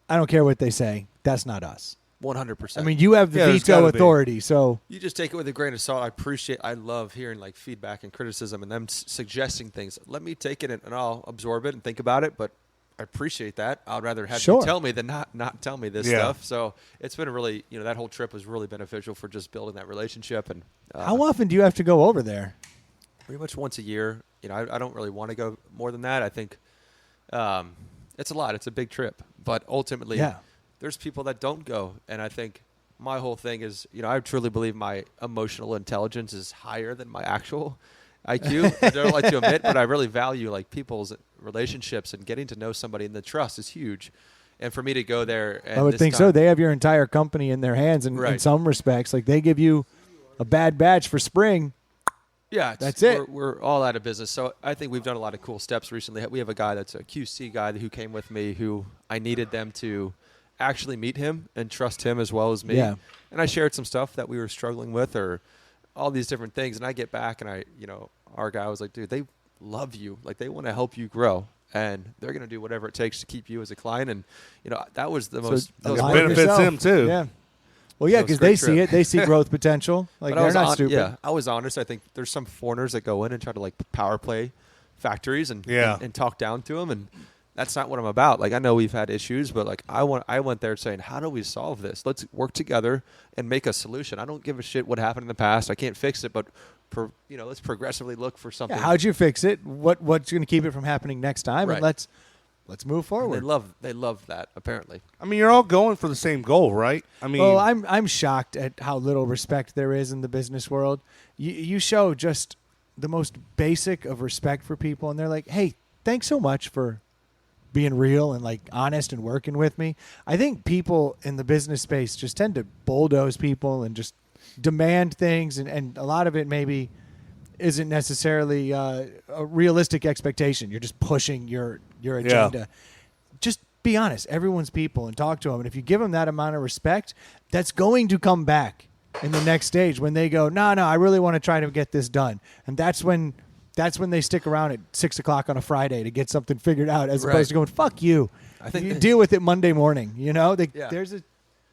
I don't care what they say, that's not us. 100%. I mean, you have the veto authority, so you just take it with a grain of salt. I love hearing like feedback and criticism and them suggesting things. Let me take it and I'll absorb it and think about it, but I appreciate that. I'd rather have you tell me than not tell me this stuff. So it's been a really, that whole trip was really beneficial for just building that relationship. And how often do you have to go over there? Pretty much once a year. I don't really want to go more than that. I think it's a lot. It's a big trip, but ultimately, there's people that don't go, and I think my whole thing is, I truly believe my emotional intelligence is higher than my actual IQ. I don't like to admit, but I really value like people's relationships and getting to know somebody, and the trust is huge. And for me to go there, and I would think so. They have your entire company in their hands, and in some respects, like they give you a bad badge for spring. Yeah, that's it. We're all out of business. So I think we've done a lot of cool steps recently. We have a guy that's a QC guy who came with me, who I needed them to actually meet him and trust him as well as me. Yeah. And I shared some stuff that we were struggling with or all these different things. And I get back and our guy was like, dude, they love you. Like, they want to help you grow. And they're going to do whatever it takes to keep you as a client. And, that was the most. It benefits them, too. Yeah. Well, yeah, because they see it. They see growth potential. Like, they're not stupid. Yeah, I was honest. I think there's some foreigners that go in and try to, like, power play factories and talk down to them. And that's not what I'm about. Like, I know we've had issues, but, like, I went there saying, how do we solve this? Let's work together and make a solution. I don't give a shit what happened in the past. I can't fix it, but, let's progressively look for something. Yeah, how'd you fix it? What's going to keep it from happening next time? Right. And let's move forward. And they love that, apparently. I mean, you're all going for the same goal, right? I mean, well, I'm shocked at how little respect there is in the business world. You show just the most basic of respect for people, and they're like, hey, thanks so much for being real and, like, honest and working with me. I think people in the business space just tend to bulldoze people and just demand things, and a lot of it maybe isn't necessarily a realistic expectation. You're just pushing your agenda. Yeah. Just be honest. Everyone's people, and talk to them. And if you give them that amount of respect, that's going to come back in the next stage when they go, no, I really want to try to get this done. And that's when they stick around at 6 o'clock on a Friday to get something figured out, as opposed to going, fuck you. I think you deal with it Monday morning. There's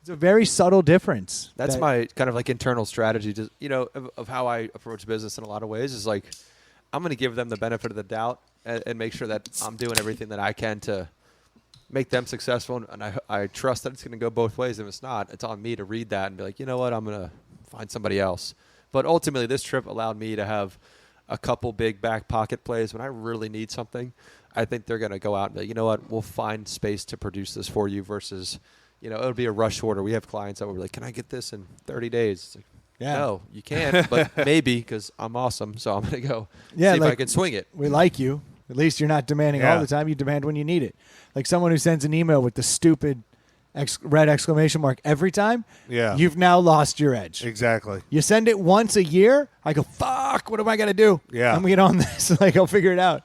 a very subtle difference. That's my kind of like internal strategy, of how I approach business in a lot of ways. Is like, I'm going to give them the benefit of the doubt and make sure that I'm doing everything that I can to make them successful. And I trust that it's going to go both ways. If it's not, it's on me to read that and be like, you know what, I'm going to find somebody else. But ultimately, this trip allowed me to have a couple big back pocket plays when I really need something. I think they're going to go out and be like, you know what, we'll find space to produce this for you versus, it'll be a rush order. We have clients that will be like, can I get this in 30 days? It's like, no, you can't, but maybe, because I'm awesome, so I'm going to go see if I can swing it. We like you. At least you're not demanding all the time. You demand when you need it. Like someone who sends an email with the stupid red exclamation mark every time, you've now lost your edge. Exactly. You send it once a year, I go, fuck, what am I going to do? Yeah. I'm going to get on this. Like, I'll figure it out.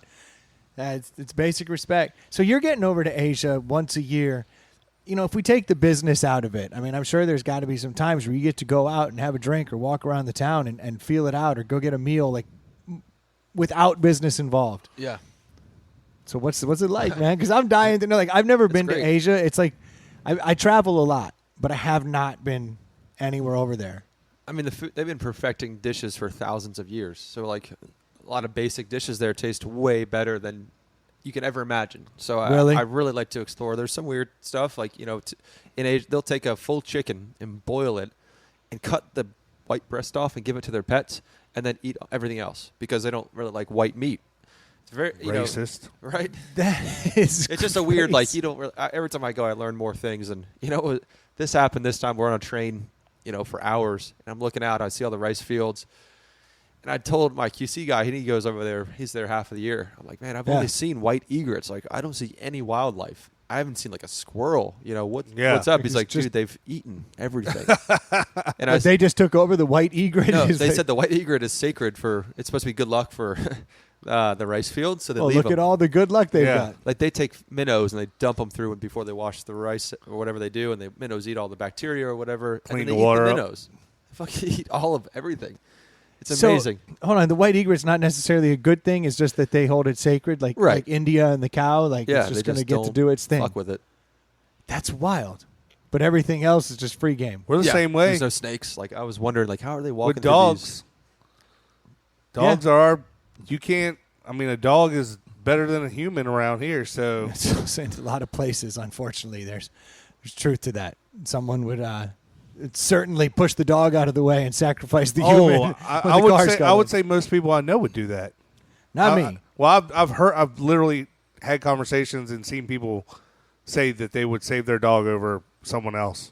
It's basic respect. So you're getting over to Asia once a year. If we take the business out of it, I mean, I'm sure there's got to be some times where you get to go out and have a drink or walk around the town and feel it out or go get a meal, like, without business involved. Yeah. So what's it like, man? Because I'm dying to know. Like, I've never been to Asia. It's like I travel a lot, but I have not been anywhere over there. I mean, the food, they've been perfecting dishes for thousands of years. So, like, a lot of basic dishes there taste way better than you can ever imagine. So I really like to explore. There's some weird stuff, like, in Asia, they'll take a full chicken and boil it and cut the white breast off and give it to their pets and then eat everything else because they don't really like white meat. It's very racist, right? That is it's just a weird, like, you don't really, every time I go, I learn more things. And, this happened this time. We're on a train, for hours, and I'm looking out. I see all the rice fields. And I told my QC guy, he goes over there. He's there half of the year. I'm like, man, I've only seen white egrets. Like, I don't see any wildlife. I haven't seen, like, a squirrel. What's up? He's like, dude, they've eaten everything. And they just took over the white egret? No, they said the white egret is sacred it's supposed to be good luck for the rice field. So they leave look at all the good luck they've got. Like, they take minnows and they dump them through before they wash the rice or whatever they do. And the minnows eat all the bacteria or whatever. Clean and then the they water eat the up. minnows. They fucking eat all of everything. It's amazing. So, hold on, the white egret's not necessarily a good thing. It's just that they hold it sacred, like India and the cow. Like, it's just going to get to do its thing. Fuck with it. That's wild. But everything else is just free game. We're the same way. There's no snakes. Like, I was wondering, like, how are they walking with dogs? through Dogs are. You can't. I mean, a dog is better than a human around here. So in a lot of places, unfortunately, there's truth to that. Someone would certainly push the dog out of the way and sacrifice the human. I would say most people I know would do that. Not me. I've literally had conversations and seen people say that they would save their dog over someone else.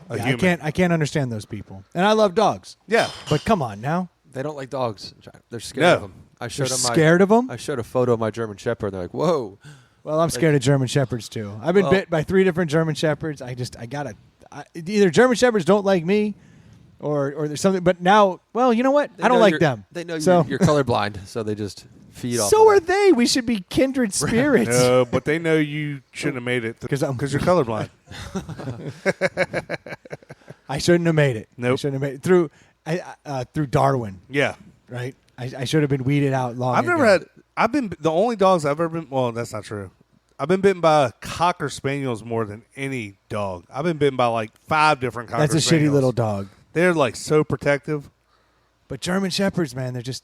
Human. I can't understand those people. And I love dogs. Yeah. But come on now. They don't like dogs. They're scared of them. Scared of them? I showed a photo of my German Shepherd. They're like, whoa. Well, I'm scared of German Shepherds too. I've been bit by 3 different German Shepherds. Either German Shepherds don't like me or there's something. But now, well, you know what? I don't like them. They know you're colorblind, so they just feed off. So are they. We should be kindred spirits. No, but they know you shouldn't have made it because you're colorblind. I shouldn't have made it. Nope. I shouldn't have made it through Darwin. Yeah. Right. I should have been weeded out long. I've never ago. had. I've been the only dogs I've ever been. Well, that's not true. I've been bitten by Cocker Spaniels more than any dog. I've been bitten by like 5 different Cocker That's a Spaniels. shitty little dog. They're like so protective. But German Shepherds, man, they're just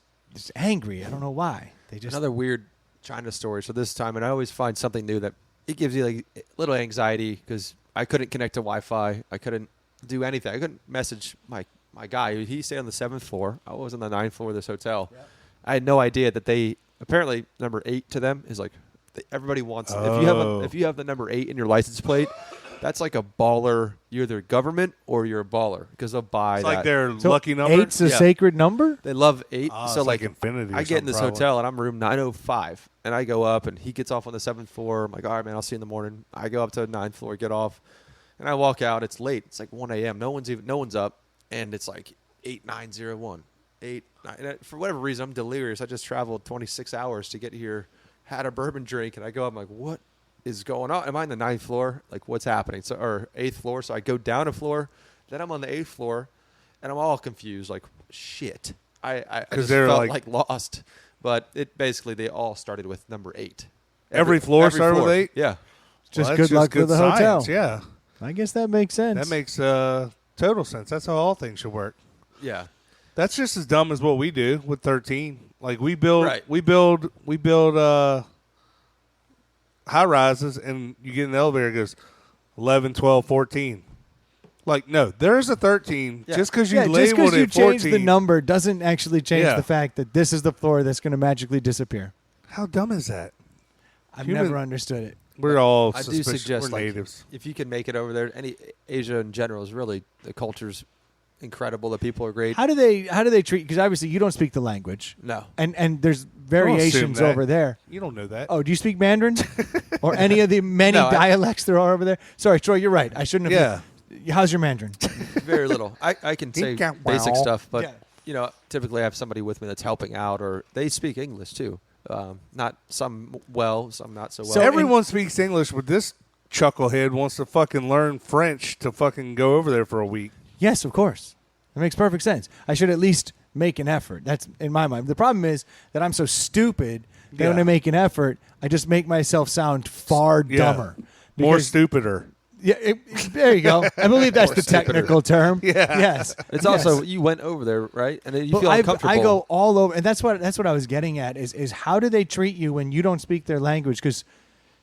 angry. I don't know why. They just Another weird China story. So this time, and I always find something new that it gives you like a little anxiety because I couldn't connect to Wi-Fi. I couldn't do anything. I couldn't message my guy. He stayed on the 7th floor. I was on the 9th floor of this hotel. Yeah. I had no idea that they apparently number 8 to them is like everybody wants. Oh. If you have the number 8 in your license plate, that's like a baller. You're either government or you're a baller because they'll buy It's that. like their So lucky number. 8's a Yeah. sacred number? They love 8. Oh, So it's like infinity or I get in this something, hotel and I'm room 905, and I go up and he gets off on the 7th floor. I'm like, all right, man, I'll see you in the morning. I go up to the 9th floor, get off, and I walk out. It's late. It's like 1 a.m. No one's up, and it's like 8901. 8, 9. And for whatever reason, I'm delirious. I just traveled 26 hours to get here, had a bourbon drink, and I go up. I'm like, what is going on? Am I on the 9th floor? Like, what's happening? So, or 8th floor. So I go down a floor. Then I'm on the 8th floor, and I'm all confused. Like, shit. I just they're felt like lost. But it basically, they all started with number 8. Every floor started with 8? Yeah. Just Well, good that's luck for the science, hotel. Yeah. I guess that makes sense. That makes total sense. That's how all things should work. Yeah. That's just as dumb as what we do with 13. Like we build high rises, and you get in the elevator, it goes 11, 12, 14. Like, no, there's a 13. Yeah. Just because you just labeled because you it 14. change the number doesn't actually change Yeah. the fact that this is the floor that's going to magically disappear. How dumb is that? I've Human- never understood it. We're all I do suspicious. suggest, We're like, natives. if you can make it over there, Asia in general is really, the culture's incredible. The people are great. How do they treat? Because obviously you don't speak the language, No. and there's assume variations that. over there. You don't know that. Oh, do you speak Mandarin or any of the many No, dialects there are over there? Sorry, Troy, you're right. I shouldn't have. Yeah. How's your Mandarin? Very little. I can say basic stuff, but Yeah. typically I have somebody with me that's helping out, or they speak English too. Not some well, some not so well. So everyone speaks English, but this chucklehead wants to fucking learn French to fucking go over there for a week. Yes, of course. That makes perfect sense. I should at least make an effort. That's in my mind. The problem is that I'm so stupid that when Yeah. I make an effort, I just make myself sound far Yeah. dumber. More Because- stupider. Yeah, there you go. I believe that's More the stupider. technical term. Yeah. Yes. It's Yes. also, you went over there, right? And then you But feel uncomfortable. I go all over, and that's what I was getting at is how do they treat you when you don't speak their language? Because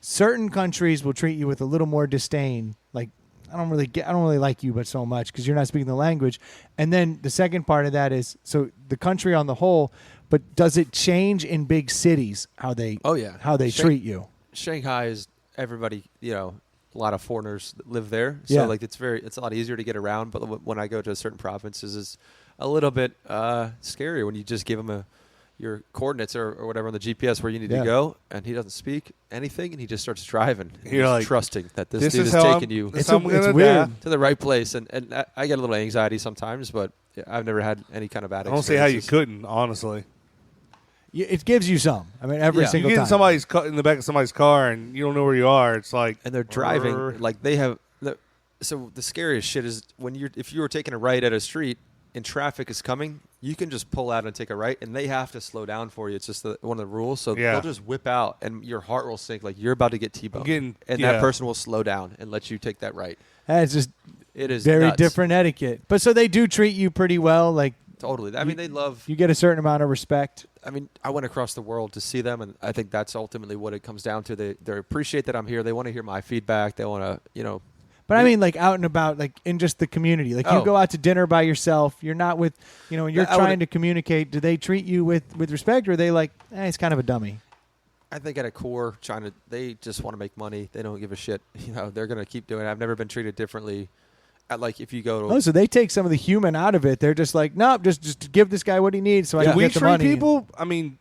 certain countries will treat you with a little more disdain. Like I don't really like you, but so much because you're not speaking the language. And then the second part of that is so the country on the whole. But does it change in big cities how they Oh, yeah. how they treat you? Shanghai is everybody, a lot of foreigners that live there. So Yeah. like it's a lot easier to get around. But when I go to certain provinces, it's a little bit scarier when you just give them your coordinates or whatever on the GPS where you need Yeah. to go, and he doesn't speak anything, and he just starts driving. And You're just like, trusting that this this dude is is how taking I'm- you this It's, how I'm it's gonna weird. die. to the right place. And I get a little anxiety sometimes, but I've never had any kind of bad I don't see how you experiences. couldn't, honestly. It gives you some. I mean, every Yeah. You single get in time. in the back of somebody's car and you don't know where you are. It's like, And they're driving like they have. So the scariest shit is if you were taking a right at a street and traffic is coming, you can just pull out and take a right, and they have to slow down for you. It's just one of the rules. So Yeah. they'll just whip out, and your heart will sink like you're about to get T-boned, and yeah. that person will slow down and let you take that right. That's just It is very nuts. different etiquette. But so they do treat you pretty well. Like Totally. I mean, they love. you get a certain amount of respect. I mean, I went across the world to see them, and I think that's ultimately what it comes down to. They appreciate that I'm here. They want to hear my feedback. They want to, But I mean, like out and about, like in just the community. Like you Oh. go out to dinner by yourself. You're not with, and you're I would- trying to communicate. Do they treat you with respect, or are they like, it's kind of a dummy? I think at a core, they just want to make money. They don't give a shit. They're going to keep doing it. I've never been treated differently. Like if you go to Oh, so they take some of the human out of it. They're just like, nope, just give this guy what he needs, so I Yeah. can we get the treat money. people. I mean,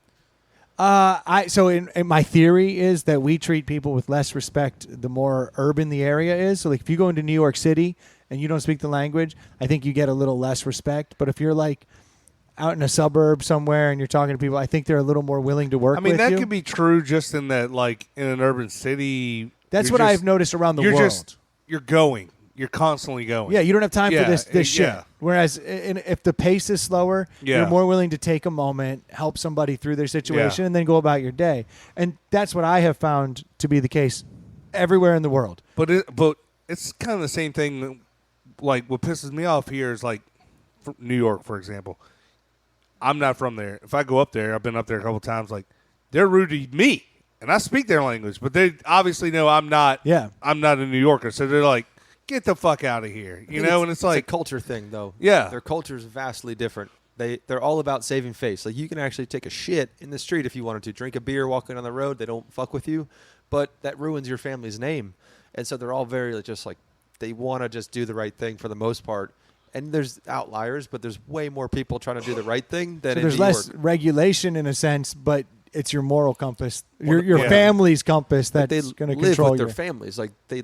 So in my theory is that we treat people with less respect the more urban the area is. So like if you go into New York City and you don't speak the language, I think you get a little less respect. But if you're like out in a suburb somewhere and you're talking to people, I think they're a little more willing to work I mean with that you. could be true just in that, like in an urban city. That's you're what just- I've noticed around the you're world. just you're going. you're constantly going. Yeah, you don't have time for this shit. Yeah. Whereas if the pace is slower, you're more willing to take a moment, help somebody through their situation, and then go about your day. And that's what I have found to be the case everywhere in the world. But it's kind of the same thing. Like, what pisses me off here is, like, New York, for example. I'm not from there. If I go up there, I've been up there a couple times, like, they're rude to me. And I speak their language, but they obviously know I'm not a New Yorker. So they're like, get the fuck out of here. You know, and it's like a culture thing, though. Yeah. Their culture is vastly different. They're all about saving face. Like, you can actually take a shit in the street if you wanted to. Drink a beer walking on the road. They don't fuck with you. But that ruins your family's name. And so they're all very just like, they want to just do the right thing for the most part. And there's outliers, but there's way more people trying to do the right thing than in New York. There's less regulation in a sense, but it's your moral compass, your family's compass that's going to control with their families. Like they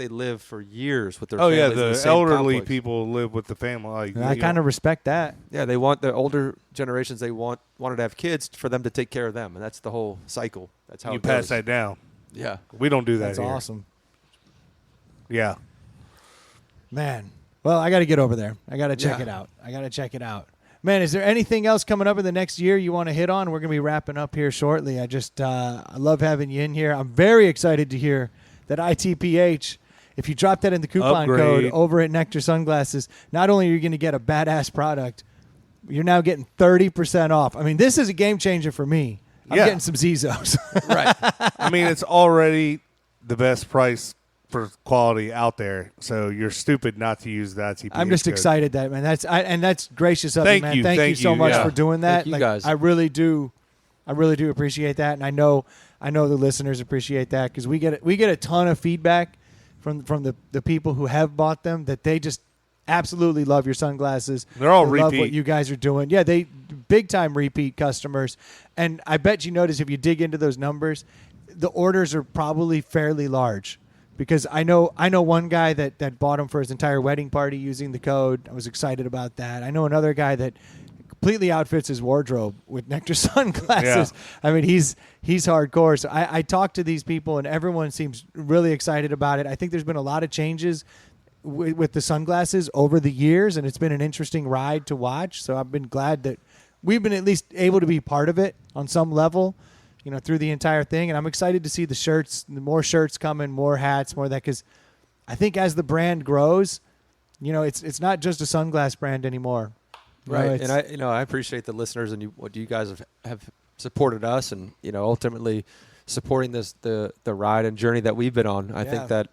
live for years with their families. Oh yeah, the elderly people live with the family. Like, I kind of respect that. Yeah, they want the older generations. They wanted to have kids for them to take care of them, and that's the whole cycle. That's how you it goes. pass that down. Yeah, we don't do that. That's here. awesome. Yeah, man. Well, I got to get over there. I got to check it out. Man, is there anything else coming up in the next year you want to hit on? We're going to be wrapping up here shortly. I love having you in here. I'm very excited to hear that ITPH, if you drop that in the coupon code over at Nectar Sunglasses, not only are you going to get a badass product, you're now getting 30% off. I mean, this is a game changer for me. I'm getting some Zizos. Right. I mean, it's already the best price for quality out there, so you're stupid not to use the ITPH I'm just code. excited that, man. That's gracious of you, man. Thank you so much for doing that. Thank you guys. I really do appreciate that, and I know the listeners appreciate that because we get a ton of feedback from the people who have bought them that they just absolutely love your sunglasses. They're all love repeat. what you guys are doing. Yeah, they big time repeat customers, and I bet you notice if you dig into those numbers, the orders are probably fairly large. Because I know one guy that bought them for his entire wedding party using the code. I was excited about that. I know another guy that completely outfits his wardrobe with Nectar Sunglasses. Yeah. I mean, he's hardcore. So I talked to these people, and everyone seems really excited about it. I think there's been a lot of changes with the sunglasses over the years, and it's been an interesting ride to watch. So I've been glad that we've been at least able to be part of it on some level. You know, through the entire thing. And I'm excited to see the shirts, more shirts coming, more hats, more of that. Because I think as the brand grows, you know, it's not just a sunglass brand anymore. Right. And I appreciate the listeners and what you guys have supported us and, you know, ultimately supporting the ride and journey that we've been on. I think that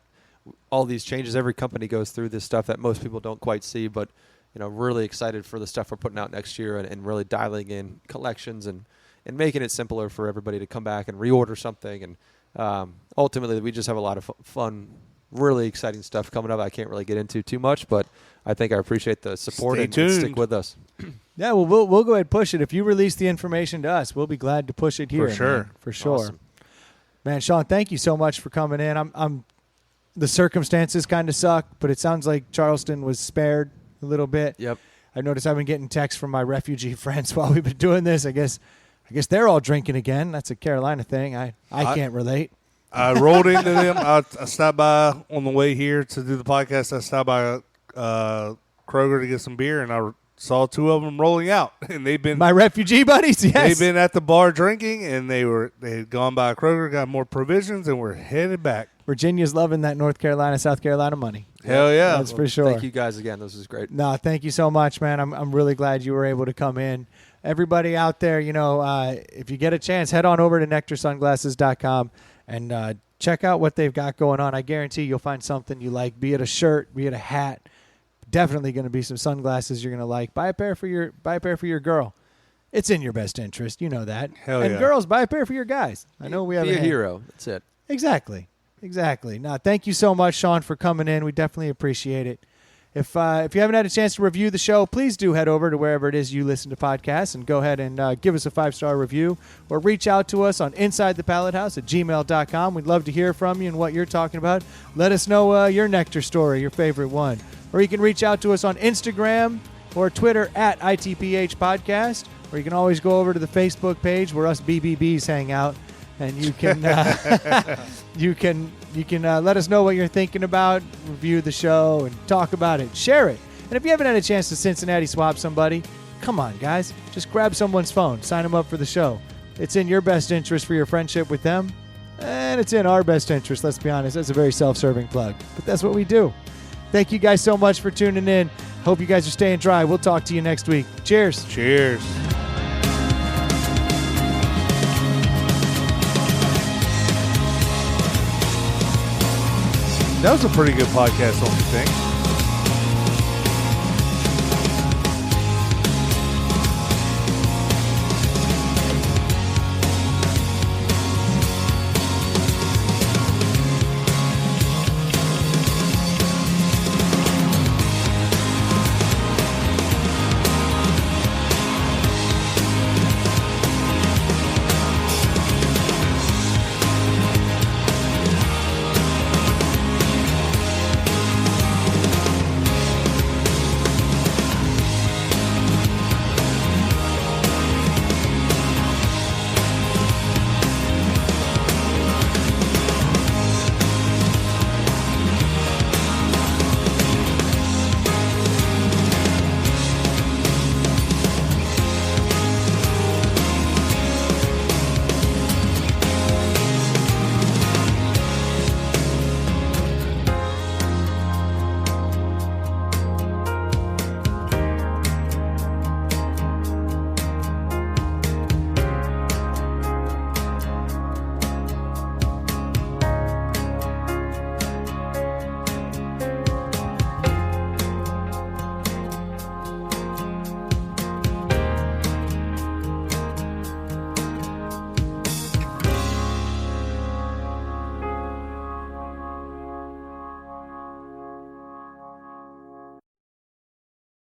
all these changes, every company goes through this stuff that most people don't quite see. But, you know, really excited for the stuff we're putting out next year and really dialing in collections and making it simpler for everybody to come back and reorder something. And ultimately, we just have a lot of fun, really exciting stuff coming up. I can't really get into too much, but I think I appreciate the support and stick with us. Yeah, well, we'll go ahead and push it. If you release the information to us, we'll be glad to push it here. For sure. Man, for sure. Awesome. Man, Sean, thank you so much for coming in. I'm the circumstances kind of suck, but it sounds like Charleston was spared a little bit. Yep. I noticed I've been getting texts from my refugee friends while we've been doing this. I guess they're all drinking again. That's a Carolina thing. I can't relate. I rolled into them. I stopped by on the way here to do the podcast. I stopped by Kroger to get some beer, and I saw two of them rolling out. And they've been my refugee buddies. Yes, they've been at the bar drinking, and they had gone by Kroger, got more provisions, and were headed back. Virginia's loving that North Carolina, South Carolina money. Hell yeah, that's for sure. Thank you guys again. This is great. No, thank you so much, man. I'm really glad you were able to come in. Everybody out there, you know, if you get a chance, head on over to nectarsunglasses.com and check out what they've got going on. I guarantee you'll find something you like, be it a shirt, be it a hat. Definitely going to be some sunglasses you're going to like. Buy a pair for your girl. It's in your best interest. You know that. Hell and yeah. girls, buy a pair for your guys. I know we have be a hero. That's it. Exactly. Now, thank you so much, Sean, for coming in. We definitely appreciate it. If you haven't had a chance to review the show, please do head over to wherever it is you listen to podcasts and go ahead and give us a 5-star review or reach out to us on InsideThePalletHouse@gmail.com. We'd love to hear from you and what you're talking about. Let us know your Nectar story, your favorite one. Or you can reach out to us on Instagram or Twitter at ITPH Podcast. Or you can always go over to the Facebook page where us BBBs hang out. And you can You can let us know what you're thinking about, review the show, and talk about it. Share it. And if you haven't had a chance to Cincinnati swap somebody, come on, guys. Just grab someone's phone. Sign them up for the show. It's in your best interest for your friendship with them. And it's in our best interest, let's be honest. That's a very self-serving plug. But that's what we do. Thank you guys so much for tuning in. Hope you guys are staying dry. We'll talk to you next week. Cheers. Cheers. That was a pretty good podcast, don't you think?